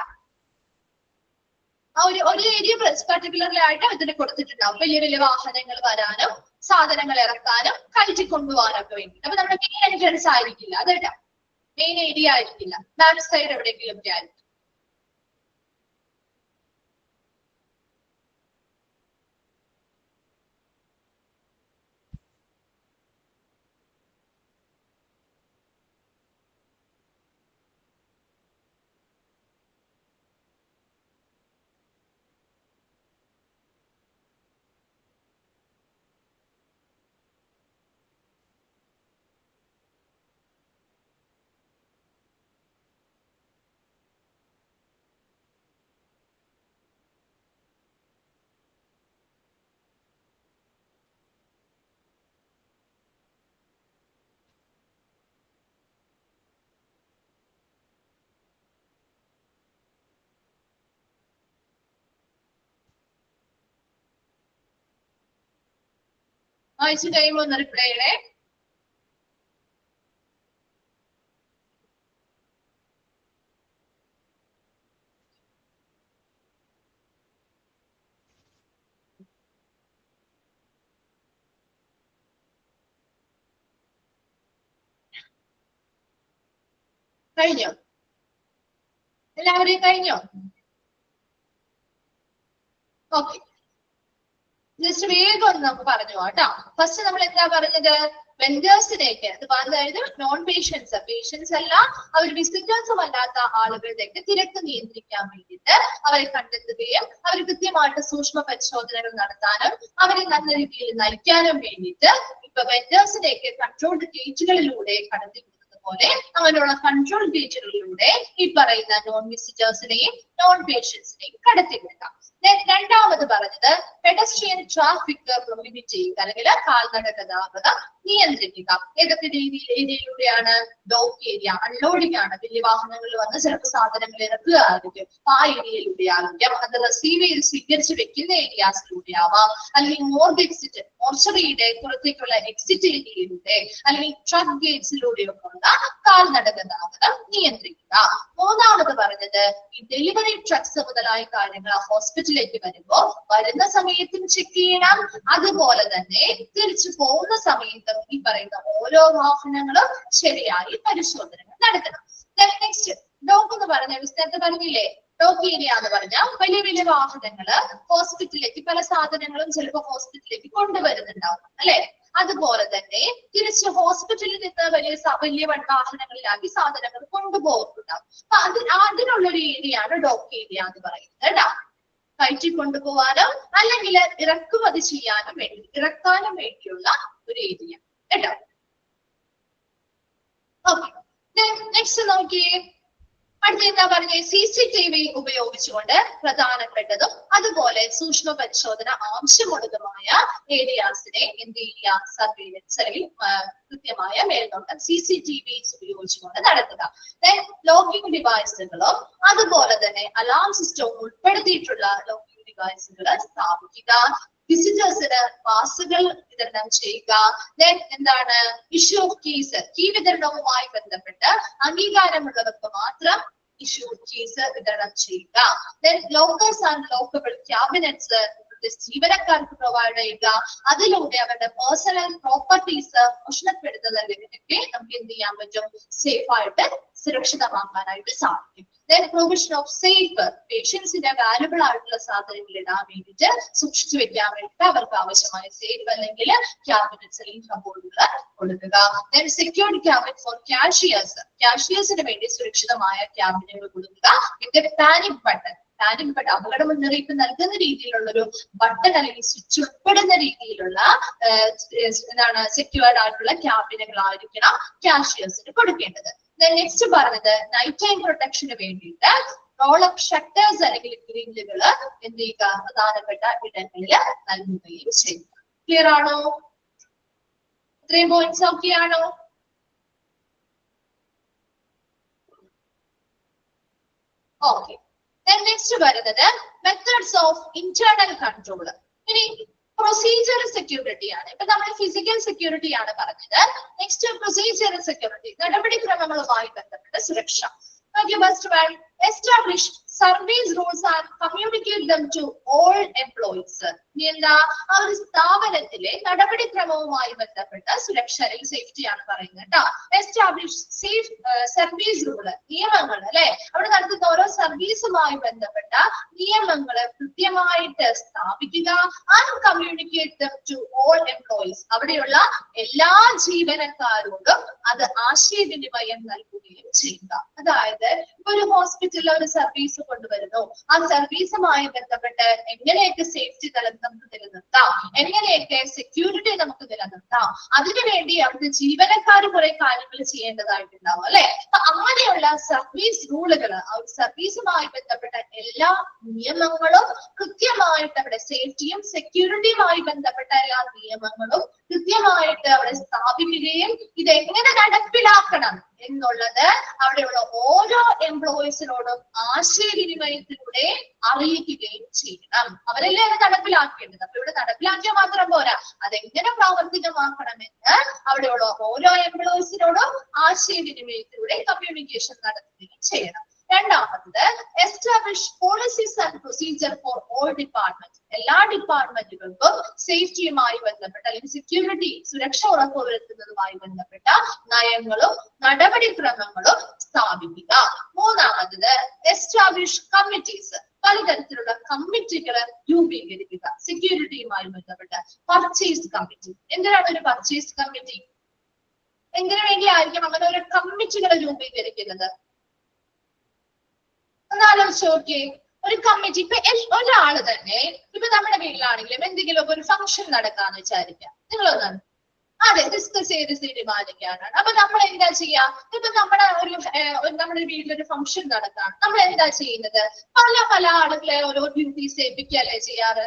S1: ആ ഒരു ഏരിയ പർട്ടിക്കുലർലി ആയിട്ട് ഇതിന് കൊടുത്തിട്ടുണ്ടാവും, വലിയ വലിയ വാഹനങ്ങൾ വരാനും സാധനങ്ങൾ ഇറക്കാനും കയറ്റി കൊണ്ടുപോകാനൊക്കെ വേണ്ടി. അപ്പൊ നമ്മുടെ മെയിൻ എൻട്രൻസ് ആയിരിക്കില്ല അത് കേട്ടോ, മെയിൻ ഏരിയ ആയിരിക്കില്ല, ബാക്ക് സൈഡ് എവിടെയെങ്കിലും ഒക്കെ ആയിരിക്കും. വായിച്ചു കഴിയുമ്പോൾ ഒന്ന് റിപ്ലൈ ചെയ്യണേ. കഴിഞ്ഞോ? എല്ലാവരെയും കഴിഞ്ഞോ? ഓക്കെ, ജസ്റ്റ് വേഗം ഒന്ന് നമുക്ക് പറഞ്ഞു കേട്ടോ. ഫസ്റ്റ് നമ്മൾ എന്താ പറഞ്ഞത്, വെൻഡേഴ്സിനേക്ക്, അതായത് നോൺ പേഷ്യൻസ്, പേഷ്യൻസ് അല്ല, അവർ വിസിറ്റേഴ്സും അല്ലാത്ത ആളുകളുടെയൊക്കെ തിരക്ക് നിയന്ത്രിക്കാൻ വേണ്ടിയിട്ട് അവരെ കണ്ടെത്തുകയും അവർ കൃത്യമായിട്ട് സൂക്ഷ്മ പരിശോധനകൾ നടത്താനും അവരെ നല്ല രീതിയിൽ നയിക്കാനും വേണ്ടിയിട്ട് ഇപ്പൊ വെൻഡേഴ്സിനേക്ക് കൺട്രോൾ ഗേറ്റുകളിലൂടെ കടത്തി പോലെ അങ്ങനെയുള്ള കൺട്രോൾ ഗേറ്റുകളിലൂടെ ഈ പറയുന്ന നോൺ വിസിറ്റേഴ്സിനെയും നോൺ പേഷ്യൻസിനെയും കടത്തിവിടാം. രണ്ടാമത് പറഞ്ഞത് പെഡസ്ട്രിയൻ ട്രാഫിക് പ്രൊഹിബിറ്റ് ചെയ്യുക, അല്ലെങ്കിൽ കാൽനട ഗതാഗതം നിയന്ത്രിക്കുക. ഏതൊക്കെ ഏരിയയിലൂടെയാണ്? ഡോക്ക് ഏരിയ, അൺലോഡിംഗ് ആണ്, വലിയ വാഹനങ്ങളിൽ വന്ന് ചിലപ്പോൾ സാധനങ്ങൾ ഇറക്കുക ആയിരിക്കും, ആ ഏരിയയിലൂടെ ആയിരിക്കാം. അത് റിസീവ് ചെയ്ത് സ്വീകരിച്ച് വെക്കുന്ന ഏരിയാസിലൂടെ ആവാം, അല്ലെങ്കിൽ മോർഗ് എക്സിറ്റ്, മോർച്ചറിയുടെ പുറത്തേക്കുള്ള എക്സിറ്റ് ഏരിയയിലൂടെ, അല്ലെങ്കിൽ ട്രക്ക് ഗേറ്റ്സിലൂടെയൊക്കെ ഉള്ള കാൽനട ഗതാഗതം നിയന്ത്രിക്കുക. മൂന്നാമത് പറഞ്ഞത് ഈ ഡെലിവറി ട്രക്സ് മുതലായ കാര്യങ്ങൾ ഹോസ്പിറ്റലിലേക്ക് വരുമ്പോൾ വരുന്ന സമയത്തും ചെക്ക് ചെയ്യണം, അതുപോലെ തന്നെ തിരിച്ചു പോകുന്ന സമയത്തും ഈ പറയുന്ന ഓരോ വാഹനങ്ങളും ശരിയായി പരിശോധനകൾ നടത്തണം. നെക്സ്റ്റ് ഡോക്ക് എന്ന് പറഞ്ഞ വിസ്തരത്ത് പറഞ്ഞില്ലേ, ഡോക്ക് ഏരിയ എന്ന് പറഞ്ഞാൽ വലിയ വലിയ വാഹനങ്ങള് ഹോസ്പിറ്റലിലേക്ക് പല സാധനങ്ങളും ചിലപ്പോൾ ഹോസ്പിറ്റലിലേക്ക് കൊണ്ടുവരുന്നുണ്ടാവും അല്ലെ, അതുപോലെ തന്നെ തിരിച്ച് ഹോസ്പിറ്റലിൽ നിന്ന് വലിയ വാഹനങ്ങളിലാക്കി സാധനങ്ങൾ കൊണ്ടുപോകുന്നുണ്ടാവും. അപ്പൊ അതിനുള്ളൊരു ഏരിയയാണ് ഡോക്ക് ഏരിയ എന്ന് പറയുന്നത് കേട്ടോ. കയറ്റി കൊണ്ടുപോകാനോ അല്ലെങ്കിൽ ഇറക്കുമതി ഇറക്കാനും വേണ്ടിയുള്ള ഒരു ഏരിയ കേട്ടോ. ഓക്കെ, നെക്സ്റ്റ് നോക്കിയേ, അടുത്ത എന്താ പറഞ്ഞേ, CCTV ഉപയോഗിച്ചുകൊണ്ട് പ്രധാനപ്പെട്ടതും അതുപോലെ സൂക്ഷ്മ പരിശോധന ആവശ്യമുള്ളതുമായ ഏരിയാസിനെ എന്ത് ചെയ്യുക, സർവൈലൻസ് അല്ലെങ്കിൽ കൃത്യമായ മേൽനോട്ടം CCTVs ഉപയോഗിച്ചുകൊണ്ട് നടത്തുക. ലോക്കിംഗ് ഡിവൈസുകളും അതുപോലെ തന്നെ അലാം സിസ്റ്റവും ഉൾപ്പെടുത്തിയിട്ടുള്ള ലോക്കിംഗ് ഡിവൈസുകൾ സ്ഥാപിക്കുക. വിസിറ്റേഴ്സിന് പാസുകൾ വിതരണം ചെയ്യുക. എന്താണ്, ഇഷ്യൂ ഓഫ് കീസ്, കീ വിതരണവുമായി ബന്ധപ്പെട്ട് അംഗീകാരമുള്ളവർക്ക് മാത്രം ഇഷ്യൂ കീസ് വിതരണം ചെയ്യുക. ലോക്കേഴ്സ് ആൻഡ് ലോക്കബിൾ ക്യാബിനറ്റ്സ് ജീവനക്കാർക്ക് പ്രൊവൈഡ് ചെയ്യുക. അതിലൂടെ അവരുടെ പേഴ്സണൽ പ്രോപ്പർട്ടീസ് മോഷണപ്പെടുത്തുന്നതിനൊക്കെ നമുക്ക് എന്ത് ചെയ്യാൻ പറ്റും, സേഫ് ആയിട്ട് സുരക്ഷിതമാക്കാനായിട്ട് സാധിക്കും. പ്രൊവിഷൻ ഓഫ് സേഫ്, പേഷ്യൻസിന്റെ വാല്യുബിൾ ആയിട്ടുള്ള സാധനങ്ങൾ ഇടാൻ വേണ്ടിയിട്ട് സൂക്ഷിച്ചു വെക്കാൻ വേണ്ടിയിട്ട് അവർക്ക് ആവശ്യമായ സേഫ് അല്ലെങ്കിൽ ക്യാബിനറ്റ്സ് അല്ലെങ്കിൽ കബോർഡുകൾ കൊടുക്കുക. സെക്യൂർഡ് ക്യാബിൻ ഫോർ കാഷ്യേഴ്സിന് വേണ്ടി സുരക്ഷിതമായ ക്യാബിനുകൾ കൊടുക്കുക. പിന്നെ പാനിക് ബട്ടൺ, അപകട മുന്നറിയിപ്പ് നൽകുന്ന രീതിയിലുള്ള ഒരു ബട്ടൺ അല്ലെങ്കിൽ സ്വിച്ച് ഉൾപ്പെടുന്ന രീതിയിലുള്ള എന്താണ് സെക്യൂർഡ് ആയിട്ടുള്ള ക്യാബിനുകളായിരിക്കണം കാഷ്യേഴ്സിന് കൊടുക്കേണ്ടത്. നെക്സ്റ്റ് പറഞ്ഞത് നൈറ്റ് ടൈം പ്രൊട്ടക്ഷന് വേണ്ടിയിട്ട് റോൾ അപ്പ് ഷട്ടേഴ്സ് അല്ലെങ്കിൽ ഗ്രില്ലുകൾ എന്ത് ചെയ്യുക, പ്രധാനപ്പെട്ട ഇടങ്ങളിൽ നൽകുകയും ചെയ്യുക. ക്ലിയർ ആണോ? ഇത്രയും പോയിന്റ്സ് ഓക്കെ ആണോ? ഓക്കെ, നെക്സ്റ്റ് വരുന്നത് മെത്തേഡ്സ് ഓഫ് ഇന്റേണൽ കൺട്രോൾ. ഇനി പ്രൊസീജിയർ സെക്യൂരിറ്റി ആണ്. ഇപ്പൊ നമ്മൾ ഫിസിക്കൽ സെക്യൂരിറ്റി ആണ് പറഞ്ഞത്. നെക്സ്റ്റ് പ്രൊസീജിയർ സെക്യൂരിറ്റി, നടപടിക്രമങ്ങളുമായി ബന്ധപ്പെട്ട സുരക്ഷ. First one, establish service rules and communicate them to all employees. എന്താ ആ ഒരു സ്ഥാപനത്തിലെ നടപടിക്രമവുമായി ബന്ധപ്പെട്ട സുരക്ഷ അല്ലെങ്കിൽ സേഫ്റ്റി ആണ് പറയുന്നത് കേട്ടോ. എസ്റ്റാബ്ലിഷ് സേഫ് സർവീസ് റൂള്, നിയമങ്ങൾ അല്ലെ, അവിടെ നടത്തുന്ന ഓരോ സർവീസുമായി ബന്ധപ്പെട്ട നിയമങ്ങള് കൃത്യമായിട്ട് സ്ഥാപിക്കുക. And communicate them to all employees, അവിടെയുള്ള എല്ലാ ജീവനക്കാരോടും അത് ആശയവിനിമയം നൽകുകയും ചെയ്യുക. അതായത് ഇപ്പൊ ഒരു ഹോസ്പിറ്റലിൽ ഒരു സർവീസ് കൊണ്ടുവരുന്നു, ആ സർവീസുമായി ബന്ധപ്പെട്ട് എങ്ങനെയൊക്കെ സേഫ്റ്റി നമുക്ക് നിലനിർത്താം, എങ്ങനെയൊക്കെ സെക്യൂരിറ്റി നമുക്ക് നിലനിർത്താം, അതിനുവേണ്ടി അവിടുത്തെ ജീവനക്കാർ കുറെ കാര്യങ്ങൾ ചെയ്യേണ്ടതായിട്ടുണ്ടാവും അല്ലെ. അപ്പൊ അങ്ങനെയുള്ള സർവീസ് റൂളുകൾ, ആ ഒരു സർവീസുമായി ബന്ധപ്പെട്ട എല്ലാ നിയമങ്ങളും കൃത്യമായിട്ട് അവിടെ സേഫ്റ്റിയും സെക്യൂരിറ്റിയുമായി ബന്ധപ്പെട്ട എല്ലാ നിയമങ്ങളും കൃത്യമായിട്ട് അവിടെ സ്ഥാപിക്കുകയും ഇതെങ്ങനെ നടപ്പിലാക്കണം എന്നുള്ളത് അവിടെയുള്ള ഓരോ എംപ്ലോയീസിനോടും ആശയവിനിമയത്തിലൂടെ അറിയിക്കുകയും ചെയ്യണം. അവരെല്ലാം അത് നടപ്പിലാക്കേണ്ടത്. അപ്പൊ ഇവിടെ നടപ്പിലാക്കിയാൽ മാത്രം പോരാ, അതെങ്ങനെ പ്രാവർത്തികമാക്കണമെന്ന് അവിടെയുള്ള ഓരോ എംപ്ലോയീസിനോടും ആശയവിനിമയത്തിലൂടെ കമ്മ്യൂണിക്കേഷൻ നടത്തുകയും ചെയ്യണം. രണ്ടാമത്തത് establish policies and procedure for all department. എല്ലാ ഡിപ്പാർട്ട്മെന്റുകൾക്കും സേഫ്റ്റിയുമായി ബന്ധപ്പെട്ട അല്ലെങ്കിൽ സെക്യൂരിറ്റി സുരക്ഷ ഉറപ്പുവരുത്തുന്നതുമായി ബന്ധപ്പെട്ട നയങ്ങളും നടപടിക്രമങ്ങളും സ്ഥാപിക്കുക. മൂന്നാമത്തത് എസ്റ്റാബ്ലിഷ് കമ്മിറ്റീസ്, പലതരത്തിലുള്ള കമ്മിറ്റികൾ രൂപീകരിക്കുക സെക്യൂരിറ്റിയുമായി ബന്ധപ്പെട്ട. പർച്ചേസ് കമ്മിറ്റി, എന്തിനാണ് ഒരു പർച്ചേസ് കമ്മിറ്റി? എന്തിനു വേണ്ടിയായിരിക്കും അങ്ങനെ ഒരു കമ്മിറ്റികൾ രൂപീകരിക്കുന്നത്? ഒന്നാലോചിച്ച് നോക്കിയേ. ഒരു കമ്മിറ്റി, ഇപ്പൊ ഒരാള് തന്നെ, ഇപ്പൊ നമ്മുടെ വീട്ടിലാണെങ്കിലും എന്തെങ്കിലും ഒരു ഫംഗ്ഷൻ നടക്കാന്ന് വിചാരിക്കാം, നിങ്ങളൊന്നാണ് അതെ ഡിസ്കസ് ചെയ്ത് തീരുമാനിക്കാനാണ്. അപ്പൊ നമ്മൾ എന്താ ചെയ്യാ? ഇപ്പൊ നമ്മുടെ വീട്ടിലൊരു ഫംഗ്ഷൻ നടക്കാണ്, നമ്മൾ എന്താ ചെയ്യുന്നത്? പല ആളുകളെ ഓരോ ഡ്യൂട്ടീസ് ഏൽപ്പിക്കുകയല്ലേ ചെയ്യാറ്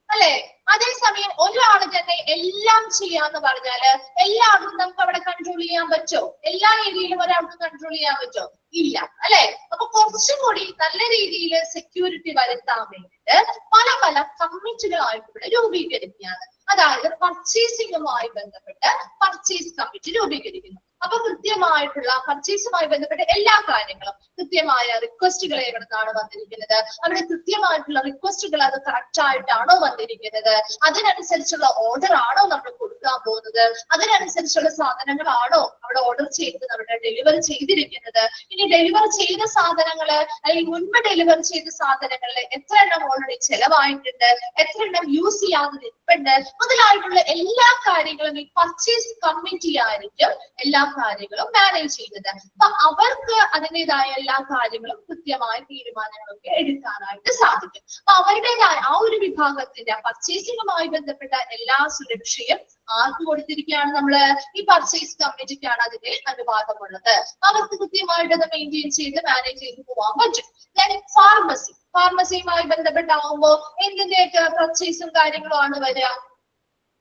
S1: അല്ലെ? അതേസമയം ഒരാള് തന്നെ എല്ലാം ചെയ്യാന്ന് പറഞ്ഞാല് എല്ലാവർക്കും നമുക്ക് അവിടെ കൺട്രോൾ ചെയ്യാൻ പറ്റോ? എല്ലാ ഏരിയയിലും ഒരാൾക്ക് കൺട്രോൾ ചെയ്യാൻ പറ്റോ? ഇല്ല അല്ലെ? അപ്പൊ കുറച്ചും കൂടി നല്ല രീതിയിൽ സെക്യൂരിറ്റി വരുത്താൻ വേണ്ടിയിട്ട് പല കമ്മിറ്റികളായിട്ട് ഇവിടെ രൂപീകരിക്കുകയാണ്. അതായത് പർച്ചേസിംഗുമായി ബന്ധപ്പെട്ട് പർച്ചേസ് കമ്മിറ്റി രൂപീകരിക്കുന്നു. അപ്പൊ കൃത്യമായിട്ടുള്ള പർച്ചേസുമായി ബന്ധപ്പെട്ട എല്ലാ കാര്യങ്ങളും, കൃത്യമായ റിക്വസ്റ്റുകൾ എവിടുന്നാണ് വന്നിരിക്കുന്നത്, അവിടെ കൃത്യമായിട്ടുള്ള റിക്വസ്റ്റുകൾ അത് കറക്റ്റ് ആയിട്ടാണോ വന്നിരിക്കുന്നത്, അതിനനുസരിച്ചുള്ള ഓർഡർ ആണോ നമ്മൾ കൊടുക്കാൻ പോകുന്നത്, അതിനനുസരിച്ചുള്ള സാധനങ്ങളാണോ അവിടെ ഓർഡർ ചെയ്ത് നമ്മുടെ ഡെലിവറി ചെയ്തിരിക്കുന്നത്, ഇനി ഡെലിവർ ചെയ്ത സാധനങ്ങള് അല്ലെങ്കിൽ മുൻപ് ഡെലിവർ ചെയ്ത സാധനങ്ങളിൽ എത്ര എണ്ണം ഓൾറെഡി ചെലവായിട്ടുണ്ട്, എത്ര എണ്ണം യൂസ് ചെയ്യാതെ നിൽപ്പുണ്ട്, മുതലായിട്ടുള്ള എല്ലാ കാര്യങ്ങളും ഈ പർച്ചേസ് കമ്മിറ്റി ആയിരിക്കും എല്ലാ കാര്യങ്ങളും മാനേജ് ചെയ്യുന്നത്. അപ്പൊ അവർക്ക് അതിൻ്റെതായ എല്ലാ കാര്യങ്ങളും കൃത്യമായ തീരുമാനങ്ങളൊക്കെ എടുക്കാനായിട്ട് സാധിക്കും. അപ്പൊ അവരുടേതായ ആ ഒരു വിഭാഗത്തിന്റെ പർച്ചേസിംഗുമായി ബന്ധപ്പെട്ട എല്ലാ സുരക്ഷയും ആർക്ക് കൊടുത്തിരിക്കുകയാണ്? നമ്മള് ഈ പർച്ചേസ് കമ്മിറ്റിക്കാണ് അതിന്റെ അനുവാദമുള്ളത്. അവർക്ക് കൃത്യമായിട്ട് അത് മെയിൻറ്റെയിൻ ചെയ്ത് മാനേജ് ചെയ്ത് പോകാൻ പറ്റും. ഫാർമസിയുമായി ബന്ധപ്പെട്ടാവുമ്പോ എന്തിന്റെയൊക്കെ പർച്ചേസും കാര്യങ്ങളും ആണ് വരിക?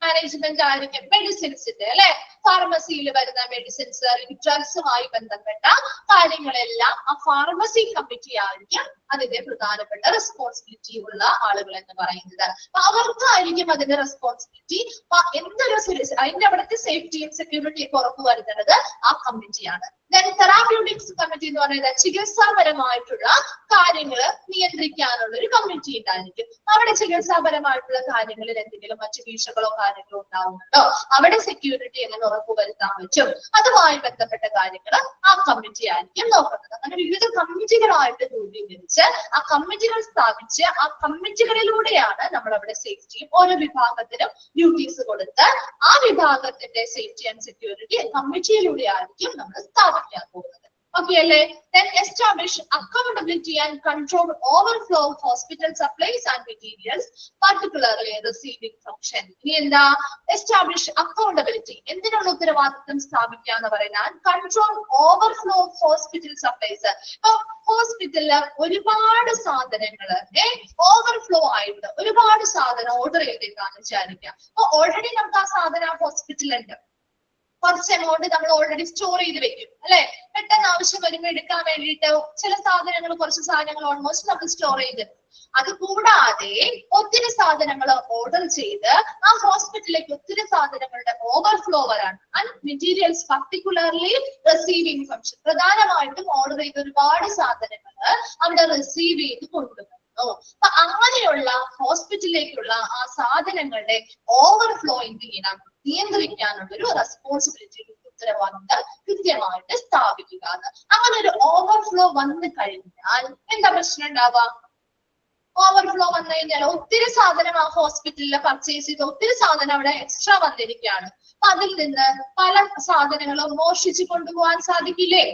S1: മാനേജ്മെന്റ് ആയിരിക്കും മെഡിസിൻസിന്റെ അല്ലെ. ഫാർമസിയിൽ വരുന്ന മെഡിസിൻസ്, ഡ്രഗ്സുമായി ബന്ധപ്പെട്ട കാര്യങ്ങളെല്ലാം ആ ഫാർമസി കമ്മിറ്റി ആയിരിക്കും അതിന്റെ പ്രധാനപ്പെട്ട റെസ്പോൺസിബിലിറ്റി ഉള്ള ആളുകൾ എന്ന് പറയുന്നത്. അപ്പൊ അവർക്കായിരിക്കും അതിന്റെ റെസ്പോൺസിബിലിറ്റി. എന്തൊരു അതിന്റെ അവിടുത്തെ സേഫ്റ്റിയും സെക്യൂരിറ്റിയും ഒക്കെ ഉറപ്പുവരുത്തേണ്ടത് ആ കമ്മിറ്റിയാണ്. തെറാപ്യൂട്ടിക്സ് കമ്മിറ്റി എന്ന് പറയുന്നത് ചികിത്സാപരമായിട്ടുള്ള കാര്യങ്ങൾ നിയന്ത്രിക്കാനുള്ള ഒരു കമ്മിറ്റി ഉണ്ടായിരിക്കും. അവിടെ ചികിത്സാപരമായിട്ടുള്ള കാര്യങ്ങളിൽ എന്തെങ്കിലും മറ്റു വീഴ്ചകളോ കാര്യങ്ങളോ ഉണ്ടാവുന്നുണ്ടോ, അവിടെ സെക്യൂരിറ്റി എങ്ങനെ ഉറപ്പുവരുത്താൻ പറ്റും, അതുമായി ബന്ധപ്പെട്ട കാര്യങ്ങൾ ആ കമ്മിറ്റി ആയിരിക്കും നോക്കുന്നത്. അങ്ങനെ വിവിധ കമ്മിറ്റികളായിട്ട് രൂപീകരിച്ച് ആ കമ്മിറ്റികൾ സ്ഥാപിച്ച് ആ കമ്മിറ്റികളിലൂടെയാണ് നമ്മൾ അവിടെ സേഫ്റ്റിയും ഓരോ വിഭാഗത്തിനും ഡ്യൂട്ടീസ് കൊടുത്ത് ആ വിഭാഗത്തിന്റെ സേഫ്റ്റി ആൻഡ് സെക്യൂരിറ്റി കമ്മിറ്റിയിലൂടെ ആയിരിക്കും നമ്മൾ സ്ഥാപിക്കാൻ പോകുന്നത്. Okay, then establish accountability and control overflow of hospital supplies and materials, particularly receiving function. ഇനി എന്താ? Establish accountability. എന്തിനുള്ള ഉത്തരവാദിത്വം സ്ഥാപിക്കുക എന്ന് പറഞ്ഞാൽ control overflow of hospital supplies. ഇപ്പൊ ഹോസ്പിറ്റലില് ഒരുപാട് സാധനങ്ങള് ഓവർഫ്ലോ ആയിട്ട് ഒരുപാട് സാധനം ഓർഡർ ചെയ്തേക്കാന്ന് വിചാരിക്കാം. അപ്പൊ ഓൾറെഡി നമുക്ക് ആ സാധനം ഹോസ്പിറ്റലുണ്ട്. കുറച്ച് എമൗണ്ട് നമ്മൾ ഓൾറെഡി സ്റ്റോർ ചെയ്ത് വെക്കും അല്ലെ. പെട്ടെന്ന് ആവശ്യം വരുമ്പോൾ എടുക്കാൻ വേണ്ടിയിട്ട് ചില സാധനങ്ങൾ, കുറച്ച് സാധനങ്ങൾ ഓൾമോസ്റ്റ് നമ്മൾ സ്റ്റോർ ചെയ്ത്. അത് കൂടാതെ ഒത്തിരി സാധനങ്ങൾ ഓർഡർ ചെയ്ത് ആ ഹോസ്പിറ്റലിലേക്ക് ഒത്തിരി സാധനങ്ങളുടെ ഓവർഫ്ലോ വരാൻ and materials particularly receiving function, പ്രധാനമായിട്ടും ഓർഡർ ചെയ്ത ഒരുപാട് സാധനങ്ങൾ അവിടെ റിസീവ് ചെയ്ത് കൊണ്ടുവരുന്നു. അപ്പൊ അങ്ങനെയുള്ള ഹോസ്പിറ്റലിലേക്കുള്ള ആ സാധനങ്ങളുടെ ഓവർഫ്ലോ എന്ത് ചെയ്യണം, നിയന്ത്രിക്കാനുള്ള ഒരു റെസ്പോൺസിബിലിറ്റി, ഉത്തരവാദിത്തം കൃത്യമായിട്ട് സ്ഥാപിക്കുക. അങ്ങനെ ഒരു ഓവർഫ്ലോ വന്നു കഴിഞ്ഞാൽ എന്താ പ്രശ്നം ഉണ്ടാവുക? ഓവർഫ്ലോ വന്നു കഴിഞ്ഞാൽ ഒത്തിരി സാധനം ആ ഹോസ്പിറ്റലിൽ പർച്ചേസ് ചെയ്ത് ഒത്തിരി സാധനം അവിടെ എക്സ്ട്രാ വന്നിരിക്കുകയാണ്. അപ്പൊ അതിൽ നിന്ന് പല സാധനങ്ങളും മോഷിച്ചു കൊണ്ടുപോകാൻ സാധിക്കില്ലേ?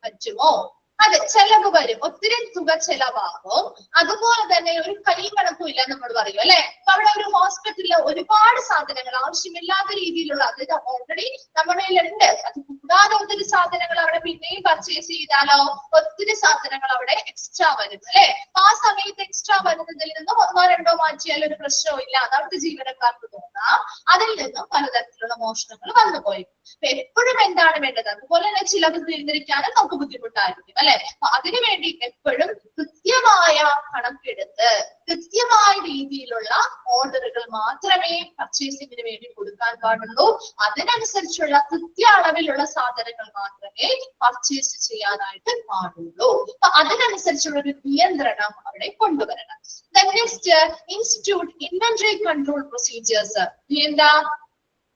S1: പറ്റുമോ? അതെ, ചെലവ് വരും, ഒത്തിരി തുക ചെലവാകും. അതുപോലെ തന്നെ ഒരു കൈ കണക്കും ഇല്ല നമ്മൾ പറയും അല്ലെ. അപ്പൊ അവിടെ ഒരു ഹോസ്പിറ്റലിൽ ഒരുപാട് സാധനങ്ങൾ ആവശ്യമില്ലാത്ത രീതിയിലുള്ള, അതായത് ഓൾറെഡി നമ്മുടെ കയ്യിലുണ്ട്, അത് കൂടാതെ ഒത്തിരി സാധനങ്ങൾ അവിടെ പിന്നെയും പർച്ചേസ് ചെയ്താലോ ഒത്തിരി സാധനങ്ങൾ അവിടെ എക്സ്ട്രാ വരും അല്ലെ. അപ്പൊ ആ സമയത്ത് എക്സ്ട്രാ വരുന്നതിൽ നിന്നും 1 or 2 മാറ്റിയാൽ ഒരു പ്രശ്നവും ഇല്ല, അത് അവിടുത്തെ ജീവനക്കാർക്ക് തോന്നാം. അതിൽ നിന്നും പലതരത്തിലുള്ള മോഷണങ്ങൾ വന്നുപോയി. അപ്പൊ എപ്പോഴും എന്താണ് വേണ്ടത്? അതുപോലെ തന്നെ ചിലവ് നിയന്ത്രിക്കാനും നമുക്ക് ബുദ്ധിമുട്ടായിരിക്കും അല്ലെ. അപ്പൊ അതിനുവേണ്ടി എപ്പോഴും കൃത്യമായ കണക്കെടുത്ത് കൃത്യമായ രീതിയിലുള്ള ഓർഡറുകൾ മാത്രമേ പർച്ചേസിങ്ങിന് വേണ്ടി കൊടുക്കാൻ പാടുള്ളൂ. അതിനനുസരിച്ചുള്ള കൃത്യ അളവിലുള്ള സാധനങ്ങൾ മാത്രമേ പർച്ചേസ് ചെയ്യാനായിട്ട് പാടുള്ളൂ. അപ്പൊ അതിനനുസരിച്ചുള്ള ഒരു നിയന്ത്രണം അവിടെ കൊണ്ടുവരണം. Next, institute inventory control procedures. എന്താ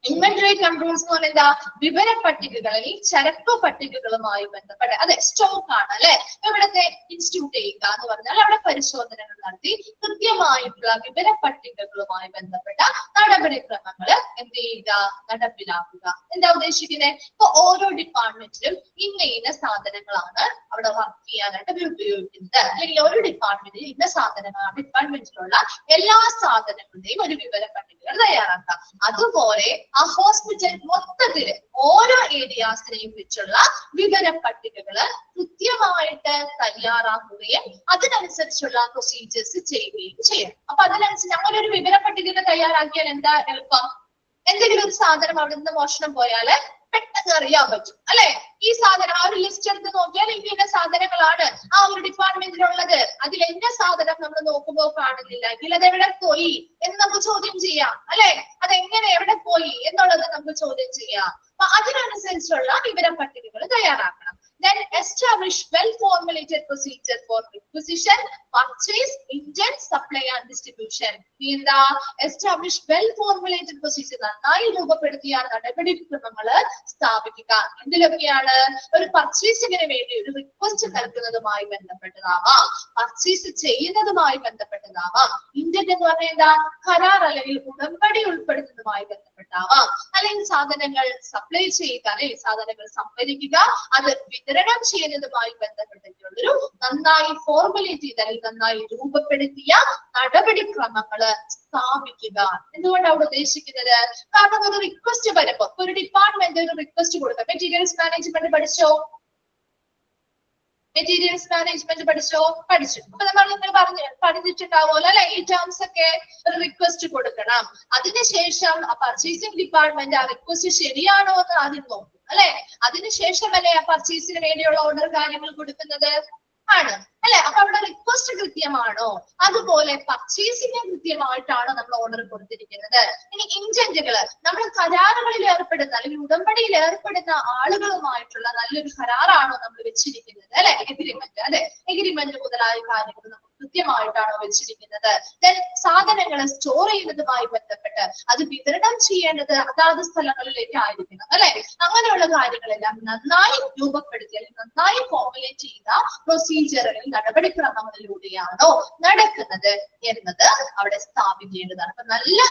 S1: ഇൻവെന്ററി കൺട്രോൾസ് എന്ന് പറയുന്നത്? വിവര പട്ടികകളിൽ ചരക്ക് പട്ടികകളുമായി ബന്ധപ്പെട്ട, അതെ സ്റ്റോക്ക് ആണ് അല്ലെ. ഇവിടുത്തെ ഇൻസ്റ്റിറ്റ്യൂട്ട് ചെയ്യുക എന്ന് പറഞ്ഞാൽ അവിടെ പരിശോധനകൾ നടത്തി കൃത്യമായിട്ടുള്ള വിവര പട്ടികകളുമായി ബന്ധപ്പെട്ട നടപടിക്രമങ്ങൾ എന്ത് ചെയ്യുക, നടപ്പിലാക്കുക. എന്താ ഉദ്ദേശിക്കുന്നത്? ഇപ്പൊ ഓരോ ഡിപ്പാർട്ട്മെന്റിലും ഇന്ന സാധനങ്ങളാണ് അവിടെ വർക്ക് ചെയ്യാനായിട്ട് അവർ ഉപയോഗിക്കുന്നത്, അല്ലെങ്കിൽ ഒരു ഡിപ്പാർട്ട്മെന്റിൽ ഇന്ന സാധനങ്ങളാണ്, ഡിപ്പാർട്ട്മെന്റിലുള്ള എല്ലാ സാധനങ്ങളുടെയും ഒരു വിവര പട്ടികകൾ തയ്യാറാക്കാം. അതുപോലെ ആ ഹോസ്പിറ്റൽ മൊത്തത്തില് ഓരോ ഏരിയാസിനെയും വെച്ചുള്ള വിവര പട്ടികകള് കൃത്യമായിട്ട് തയ്യാറാക്കുകയും അതിനനുസരിച്ചുള്ള പ്രൊസീജിയേഴ്സ് ചെയ്യുകയും ചെയ്യണം. അപ്പൊ അതിനനുസരിച്ച് അങ്ങനെ ഒരു വിവര പട്ടിക തയ്യാറാക്കിയാൽ എന്താ എളുപ്പം? എന്തെങ്കിലും ഒരു സാധനം അവിടെ നിന്ന് മോഷണം പോയാല് പെട്ടെന്ന് അറിയാൻ പറ്റും അല്ലെ. ഈ സാധനം ആ ഒരു ലിസ്റ്റ് എടുത്ത് നോക്കിയാൽ ഇന്ന സാധനങ്ങളാണ് ആ ഒരു ഡിപ്പാർട്ട്മെന്റിലുള്ളത്, അതിൽ എന്റെ സാധനം നമ്മൾ നോക്കുമ്പോൾ കാണുന്നില്ല എങ്കിൽ അത് എവിടെ പോയി എന്ന് നമുക്ക് ചോദ്യം ചെയ്യാം അല്ലെ. അതെങ്ങനെ എവിടെ പോയി എന്നുള്ളത് നമുക്ക് ചോദ്യം ചെയ്യാം. അപ്പൊ അതിനനുസരിച്ചുള്ള വിവര പട്ടികകൾ തയ്യാറാക്കണം. Then establish well-formulated procedure for requisition, purchase, intent, supply and distribution. എന്താ? Establish well-formulated procedure. നന്നായി രൂപപ്പെടുത്തിയ നടപടിക്രമങ്ങള് സ്ഥാപിക്കുക. എന്തിലൊക്കെയാണ്? ഒരു പർച്ചേസിങ്ങിന് വേണ്ടി ഒരു റിക്വസ്റ്റ് നൽകുന്നതുമായി ബന്ധപ്പെട്ടതാവാം, പർച്ചേസ് ചെയ്യുന്നതുമായി ബന്ധപ്പെട്ടതാവാം. ഇന്റന്റ് എന്ന് പറഞ്ഞാൽ എന്താ? കരാർ അല്ലെങ്കിൽ ഉടമ്പടി ഉൾപ്പെടുന്നതുമായി ബന്ധപ്പെട്ടാവാം. അല്ലെങ്കിൽ സാധനങ്ങൾ സപ്ലൈ ചെയ്യുക, അല്ലെങ്കിൽ സാധനങ്ങൾ സംഭരിക്കുക, അത് വിതരണം ചെയ്യുന്നതുമായി ബന്ധപ്പെട്ടിട്ടുള്ളൊരു നന്നായി ഫോർമുലേറ്റ് ചെയ്ത അല്ലെങ്കിൽ നന്നായി രൂപപ്പെടുത്തിയ നടപടിക്രമങ്ങള് സ്ഥാപിക്കുക. എന്തുകൊണ്ടാണ് അവിടെ ഉദ്ദേശിക്കുന്നത്? കാരണം ഒരു റിക്വസ്റ്റ് വരുമ്പോ ഒരു ഡിപ്പാർട്ട്മെന്റ് ഒരു റിക്വസ്റ്റ് കൊടുക്കുക. മെറ്റീരിയൽസ് മാനേജ്മെന്റ് പഠിച്ചോ? മെറ്റീരിയൽസ് മാനേജ്മെന്റ് പഠിച്ചു. അപ്പൊ നമ്മൾ ഇങ്ങനെ പറഞ്ഞിട്ടുണ്ടാവുമല്ലോ അല്ലെ, ഈ ടേംസ് ഒക്കെ ഒരു റിക്വസ്റ്റ് കൊടുക്കണം. അതിനുശേഷം ആ പർച്ചേസിംഗ് ഡിപ്പാർട്ട്മെന്റ് ആ റിക്വസ്റ്റ് ശരിയാണോ എന്ന് ആദ്യം നോക്കും അല്ലെ. അതിനുശേഷമല്ലേ ആ പർച്ചേസിന് വേണ്ടിയുള്ള ഓർഡർ കാര്യങ്ങൾ കൊടുക്കുന്നത് ആണ് അല്ലെ. അപ്പൊ അവിടെ റിക്വസ്റ്റ് കൃത്യമാണോ, അതുപോലെ പർച്ചേസിംഗ് കൃത്യമായിട്ടാണോ നമ്മൾ ഓർഡർ കൊടുത്തിരിക്കുന്നത്. ഇനി ഇന്റന്റുകള്, നമ്മൾ കരാറുകളിൽ ഏർപ്പെടുന്ന അല്ലെങ്കിൽ ഉടമ്പടിയിൽ ഏർപ്പെടുന്ന ആളുകളുമായിട്ടുള്ള നല്ലൊരു കരാറാണോ നമ്മൾ വെച്ചിരിക്കുന്നത് അല്ലെ. എഗ്രിമെന്റ്, അതെ എഗ്രിമെന്റ് മുതലായ കാര്യങ്ങൾ നമ്മൾ കൃത്യമായിട്ടാണോ വെച്ചിരിക്കുന്നത്. ദെൻ സാധനങ്ങളെ സ്റ്റോർ ചെയ്യുന്നതുമായി ബന്ധപ്പെട്ട് അത് വിതരണം ചെയ്യേണ്ടത് അതാത് സ്ഥലങ്ങളിലേക്ക് ആയിരിക്കണം അല്ലെ. അങ്ങനെയുള്ള കാര്യങ്ങളെല്ലാം നന്നായി രൂപപ്പെടുത്തി അല്ലെങ്കിൽ നന്നായി ഫോർമുലേറ്റ് ചെയ്ത പ്രൊസീജിയറുകളിൽ നടപടിക്രമങ്ങളിലൂടെയാണോ നടക്കുന്നത് എന്നത് അവിടെ സ്ഥാപിക്കേണ്ടതാണ്. അപ്പൊ നല്ല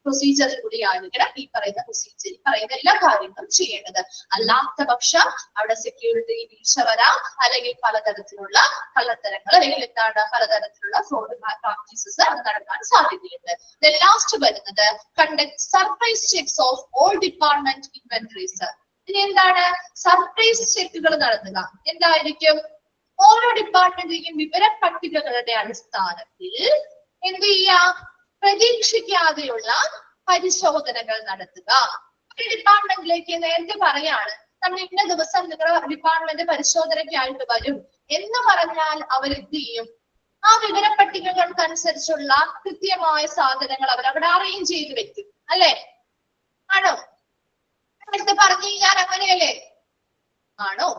S1: പ്രൊസീജിയറിലൂടെ ആയിരിക്കണം ഈ പറയുന്ന പ്രൊസീജിയർ, ഈ പറയുന്ന എല്ലാ കാര്യങ്ങളും ചെയ്യേണ്ടത്. അല്ലാത്ത പക്ഷം അവിടെ സെക്യൂരിറ്റി വീഴ്ച വരാം, അല്ലെങ്കിൽ പലതരത്തിലുള്ള കള്ളത്തരങ്ങൾ അല്ലെങ്കിൽ എന്താണ് പലതരത്തിലുള്ള ഫ്രോഡ് പ്രാക്ടീസസ് അത് നടക്കാൻ സാധ്യതയുണ്ട്. ലാസ്റ്റ് വരുന്നത് conduct surprise checks of all department inventories. ഇനി എന്താണ്? സർപ്രൈസ് ചെക്കുകൾ നടത്തുക. എന്തായിരിക്കും? ഓരോ ഡിപ്പാർട്ട്മെന്റിലെയും വിവര പട്ടികകളുടെ അടിസ്ഥാനത്തിൽ എന്ത് ചെയ്യാം? പ്രതീക്ഷിക്കാതെയുള്ള പരിശോധനകൾ നടത്തുക. ഡിപ്പാർട്ട്മെന്റിലേക്ക് നേരത്തെ പറയാണ് നമ്മൾ ഇന്ന ദിവസം നിങ്ങളുടെ ഡിപ്പാർട്ട്മെന്റ് പരിശോധനയ്ക്കായിട്ട് വരും എന്ന് പറഞ്ഞാൽ അവരെന്ത് ചെയ്യും? ആ വിവര പട്ടികകൾക്കനുസരിച്ചുള്ള കൃത്യമായ സാധനങ്ങൾ അവരവിടെ അറേഞ്ച് ചെയ്ത് വെക്കും, അല്ലെ? ആണോ? അടുത്ത് പറഞ്ഞു കഴിഞ്ഞാൽ അങ്ങനെയല്ലേ? ആണോ?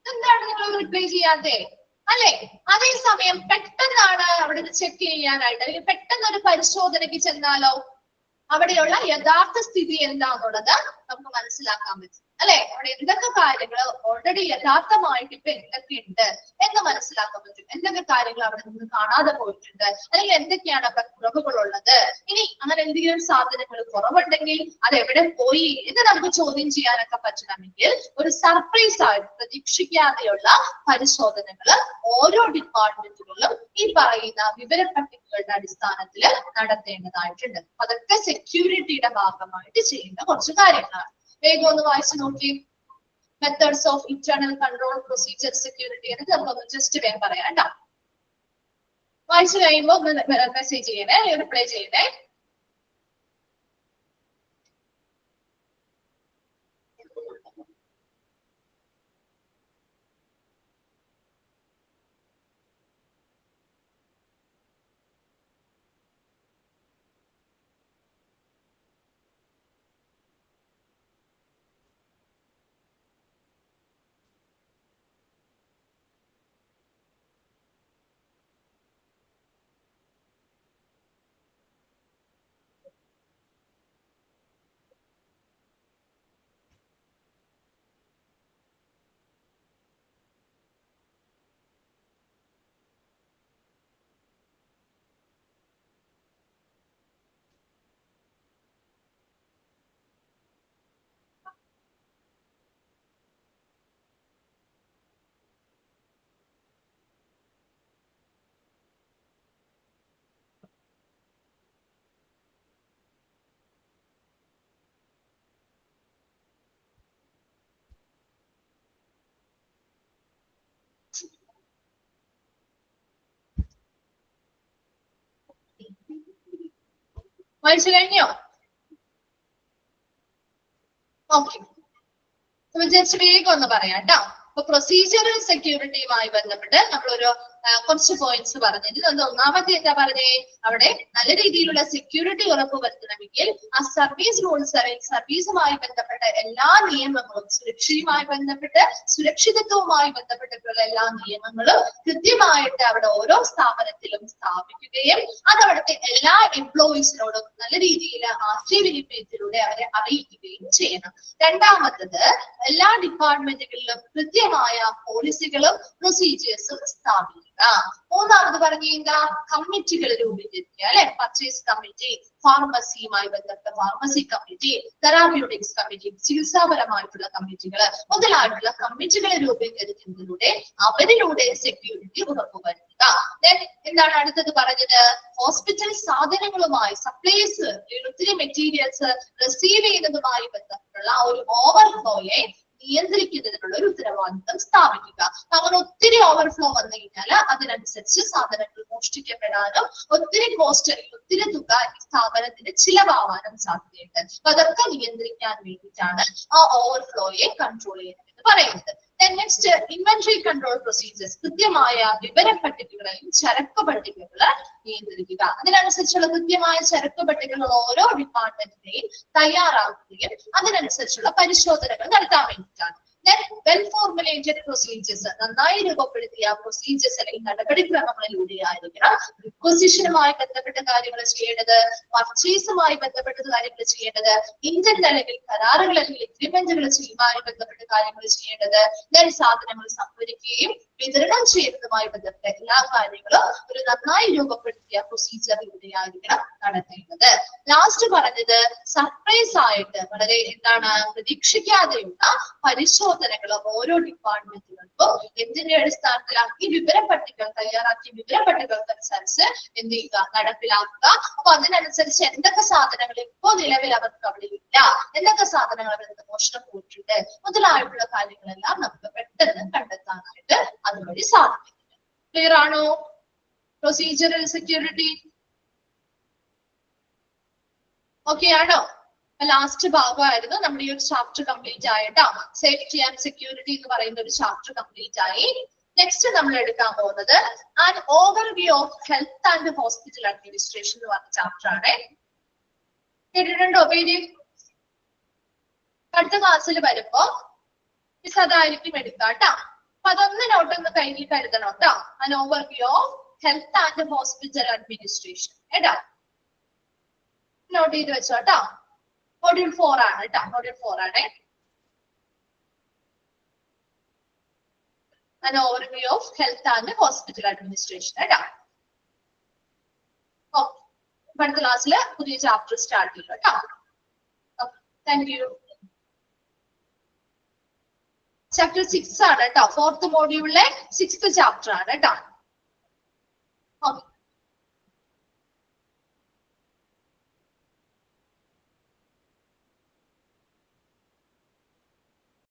S1: എന്താണ് നിങ്ങൾ റിപ്ലൈ ചെയ്യാതെ? അല്ലെ? അതേസമയം പെട്ടെന്നാണ് അവിടെ ചെക്ക് ചെയ്യാനായിട്ട്, അല്ലെങ്കിൽ പെട്ടെന്ന് ഒരു പരിശോധനയ്ക്ക് ചെന്നാലോ അവിടെയുള്ള യഥാർത്ഥ സ്ഥിതി എന്താന്നുള്ളത് നമുക്ക് മനസ്സിലാക്കാൻ പറ്റും, അല്ലെ? അവിടെ എന്തൊക്കെ കാര്യങ്ങൾ ഓൾറെഡി യഥാർത്ഥമായിട്ട് ഇപ്പൊ എന്തൊക്കെയുണ്ട് എന്ന് മനസ്സിലാക്കാൻ പറ്റും. എന്തൊക്കെ കാര്യങ്ങൾ അവിടെ നിന്ന് കാണാതെ പോയിട്ടുണ്ട്, അല്ലെങ്കിൽ എന്തൊക്കെയാണ് അവിടെ കുറവുകളുള്ളത്. ഇനി അങ്ങനെ എന്തെങ്കിലും സാധനങ്ങൾ കുറവുണ്ടെങ്കിൽ അത് എവിടെ പോയി എന്ന് നമുക്ക് ചോദ്യം ചെയ്യാനൊക്കെ പറ്റണമെങ്കിൽ ഒരു സർപ്രൈസ് ആയിട്ട് പ്രതീക്ഷിക്കാതെയുള്ള പരിശോധനകൾ ഓരോ ഡിപ്പാർട്ട്മെന്റുകളിലും ഈ പറയുന്ന വിവര പട്ടികകളുടെ അടിസ്ഥാനത്തിൽ നടത്തേണ്ടതായിട്ടുണ്ട്. അതൊക്കെ സെക്യൂരിറ്റിയുടെ ഭാഗമായിട്ട് ചെയ്യുന്ന കുറച്ച് കാര്യങ്ങളാണ്. വേഗം ഒന്ന് വായിച്ചു നോക്കി. Methods of internal control procedure security എന്ന് നമ്മളൊന്ന് ജസ്റ്റ് വേഗം പറയാം കേട്ടോ. വായിച്ചു കഴിയുമ്പോൾ മെസ്സേജ് ചെയ്യണേ, റിപ്ലൈ ചെയ്യണേ. വായിച്ചു കഴിഞ്ഞോ? ഓക്കെ, ജസ്റ്റ് വേഗം ഒന്ന് പറയാം കേട്ടോ. അപ്പൊ പ്രൊസീജിയറൽ സെക്യൂരിറ്റിയുമായി ബന്ധപ്പെട്ട് നമ്മളൊരു കുറച്ച് പോയിന്റ്സ് പറഞ്ഞിട്ട് അത് ഒന്നാമത്തെ എന്താ പറഞ്ഞേ, അവിടെ നല്ല രീതിയിലുള്ള സെക്യൂരിറ്റി ഉറപ്പുവരുത്തണമെങ്കിൽ ആ സർവീസ് റൂൾസ് അല്ലെങ്കിൽ സർവീസുമായി ബന്ധപ്പെട്ട എല്ലാ നിയമങ്ങളും, സുരക്ഷയുമായി ബന്ധപ്പെട്ട് സുരക്ഷിതത്വവുമായി ബന്ധപ്പെട്ടിട്ടുള്ള എല്ലാ നിയമങ്ങളും കൃത്യമായിട്ട് അവിടെ ഓരോ സ്ഥാപനത്തിലും സ്ഥാപിക്കുകയും അത് അവിടുത്തെ എല്ലാ എംപ്ലോയീസിനോടും നല്ല രീതിയിൽ ആശയവിനിമയത്തിലൂടെ അവരെ അറിയിക്കുകയും ചെയ്യണം. രണ്ടാമത്തത്, എല്ലാ ഡിപ്പാർട്ട്മെന്റുകളിലും കൃത്യമായ പോളിസികളും പ്രൊസീജിയേഴ്സും സ്ഥാപിക്കുക. മൂന്നാമത് പറഞ്ഞാ കമ്മിറ്റികൾ രൂപീകരിക്കുക, അല്ലെ? പർച്ചേസ് കമ്മിറ്റി, ഫാർമസിയുമായി ബന്ധപ്പെട്ട ഫാർമസി കമ്മിറ്റി, തെറാപ്യൂട്ടിക്സ് കമ്മിറ്റി, ചികിത്സാപരമായിട്ടുള്ള കമ്മിറ്റികൾ മുതലായിട്ടുള്ള കമ്മിറ്റികളെ രൂപീകരിക്കുന്നതിലൂടെ അവരിലൂടെ സെക്യൂരിറ്റി ഉറപ്പുവരുത്തുക. എന്താണ് അടുത്തത് പറഞ്ഞത്? ഹോസ്പിറ്റൽ സാധനങ്ങളുമായി സപ്ലൈസ്, ഒത്തിരി മെറ്റീരിയൽസ് റിസീവ് ചെയ്യുന്നതുമായി ബന്ധപ്പെട്ടുള്ള ഒരു ഓവർഫ്ലോയെ നിയന്ത്രിക്കുന്നതിനുള്ള ഒരു ഉത്തരവാദിത്വം സ്ഥാപിക്കുക. അങ്ങനെ ഒത്തിരി ഓവർഫ്ലോ വന്നു കഴിഞ്ഞാൽ അതിനനുസരിച്ച് സാധനങ്ങൾ മോഷ്ടിക്കപ്പെടാനും ഒത്തിരി കോസ്റ്റ്, ഒത്തിരി തുക ഈ സ്ഥാപനത്തിന് ചിലവാകാനും സാധ്യതയുണ്ട്. അപ്പൊ അതൊക്കെ നിയന്ത്രിക്കാൻ വേണ്ടിയിട്ടാണ് ആ ഓവർഫ്ലോയെ കൺട്രോൾ ചെയ്യുന്നത് എന്ന് പറയുന്നത്. നെക്സ്റ്റ്, ഇൻവെന്ററി കൺട്രോൾ പ്രൊസീജിയേഴ്സ്, കൃത്യമായ വിവര പട്ടികകളെയും ചരക്ക് പട്ടികകള് നിയന്ത്രിക്കുക. അതിനനുസരിച്ചുള്ള കൃത്യമായ ചരക്ക് പട്ടികകൾ ഓരോ ഡിപ്പാർട്ട്മെന്റിനെയും തയ്യാറാക്കുകയും അതിനനുസരിച്ചുള്ള പരിശോധനകൾ നടത്താൻ വേണ്ടിയിട്ടാണ്. വെൽ ഫോർമുലേറ്റഡ് പ്രൊസീജിയേഴ്സ്, നന്നായി രൂപപ്പെടുത്തിയ പ്രൊസീജിയേഴ്സ് അല്ലെങ്കിൽ നടപടിക്രമങ്ങളിലൂടെ ആയിരിക്കണം റിക്വസിഷനുമായി ബന്ധപ്പെട്ട കാര്യങ്ങൾ ചെയ്യേണ്ടത്, പർച്ചേസുമായി ബന്ധപ്പെട്ട കാര്യങ്ങൾ ചെയ്യേണ്ടത്, ഇന്റന്റ് അല്ലെങ്കിൽ കരാറുകൾ അല്ലെങ്കിൽ എഗ്രിമെന്റുകൾ ചെയ്യുമായി ബന്ധപ്പെട്ട കാര്യങ്ങൾ ചെയ്യേണ്ടത്, സാധനങ്ങൾ സംഭരിക്കുകയും വിതരണം ചെയ്യുന്നതുമായി ബന്ധപ്പെട്ട എല്ലാ കാര്യങ്ങളും ഒരു നന്നായി രൂപപ്പെടുത്തിയ പ്രൊസീജിയറിലൂടെ ആയിരിക്കണം നടത്തേണ്ടത്. ലാസ്റ്റ് പറഞ്ഞത്, സർപ്രൈസ് ആയിട്ട് വളരെ എന്താണ് പ്രതീക്ഷിക്കാതെയുള്ള പരിശോധനകൾ ഓരോ ഡിപ്പാർട്ട്മെന്റുകൾക്കും എന്തിന്റെ അടിസ്ഥാനത്തിലാണ് ഈ വിവര പട്ടികകൾ തയ്യാറാക്കിയ വിവര പട്ടികകൾക്കനുസരിച്ച് എന്ത് ചെയ്യുക, നടപ്പിലാക്കുക. അപ്പൊ അതിനനുസരിച്ച് എന്തൊക്കെ സാധനങ്ങൾ ഇപ്പോ നിലവിൽ അവർക്ക് അവിടെ ഇല്ല, എന്തൊക്കെ സാധനങ്ങൾ അവരിൽ നിന്ന് മോഷണം പോയിട്ടുണ്ട് മുതലായിട്ടുള്ള കാര്യങ്ങളെല്ലാം നമുക്ക് പെട്ടെന്ന് കണ്ടെത്താനായിട്ട് അതുവഴി സാധിക്കുന്നുണ്ട്. ക്ലിയർ ആണോ? പ്രൊസീജിയറൽ സെക്യൂരിറ്റി ഓക്കെ ആണോ? ലാസ്റ്റ് ഭാഗമായിരുന്നു നമ്മുടെ ഈ ഒരു ചാപ്റ്റർ കംപ്ലീറ്റ് ആയിട്ടാ. സേഫ്റ്റി ആൻഡ് സെക്യൂരിറ്റി എന്ന് പറയുന്ന ഒരു ചാപ്റ്റർ കംപ്ലീറ്റ് ആയി. നെക്സ്റ്റ് നമ്മൾ എടുക്കാൻ പോകുന്നത് an overview of health and hospital administration എന്ന് പറഞ്ഞ ചാപ്റ്റർ ആണ്. കേട്ടിട്ടുണ്ടോ പേര്? അടുത്ത ക്ലാസ്സിൽ വരുമ്പോ മിസ് അതായിരിക്കും എടുക്കാം കേട്ടോ. അപ്പൊ അതൊന്ന് നോട്ടൊന്ന് കയ്യിൽ കരുതണം കേട്ടോ. An overview of health and hospital administration കേട്ടോ. നോട്ട് ചെയ്ത് വെച്ചോ കേട്ടോ. മൊഡ്യൂൾ 4 ആണ് കേട്ടോ. മൊഡ്യൂൾ 4 ആണ്. An overview of health and hospital administration. കേട്ടോ. ഓക്കെ, അടുത്ത ക്ലാസ്സിൽ പുതിയ ചാപ്റ്റർ സ്റ്റാർട്ട് ചെയ്യും കേട്ടോ. Thank you. ചാപ്റ്റർ 6 ആണ് കേട്ടോ. 4th മോഡ്യൂളിലെ 6th ചാപ്റ്റർ ആണ് കേട്ടോ.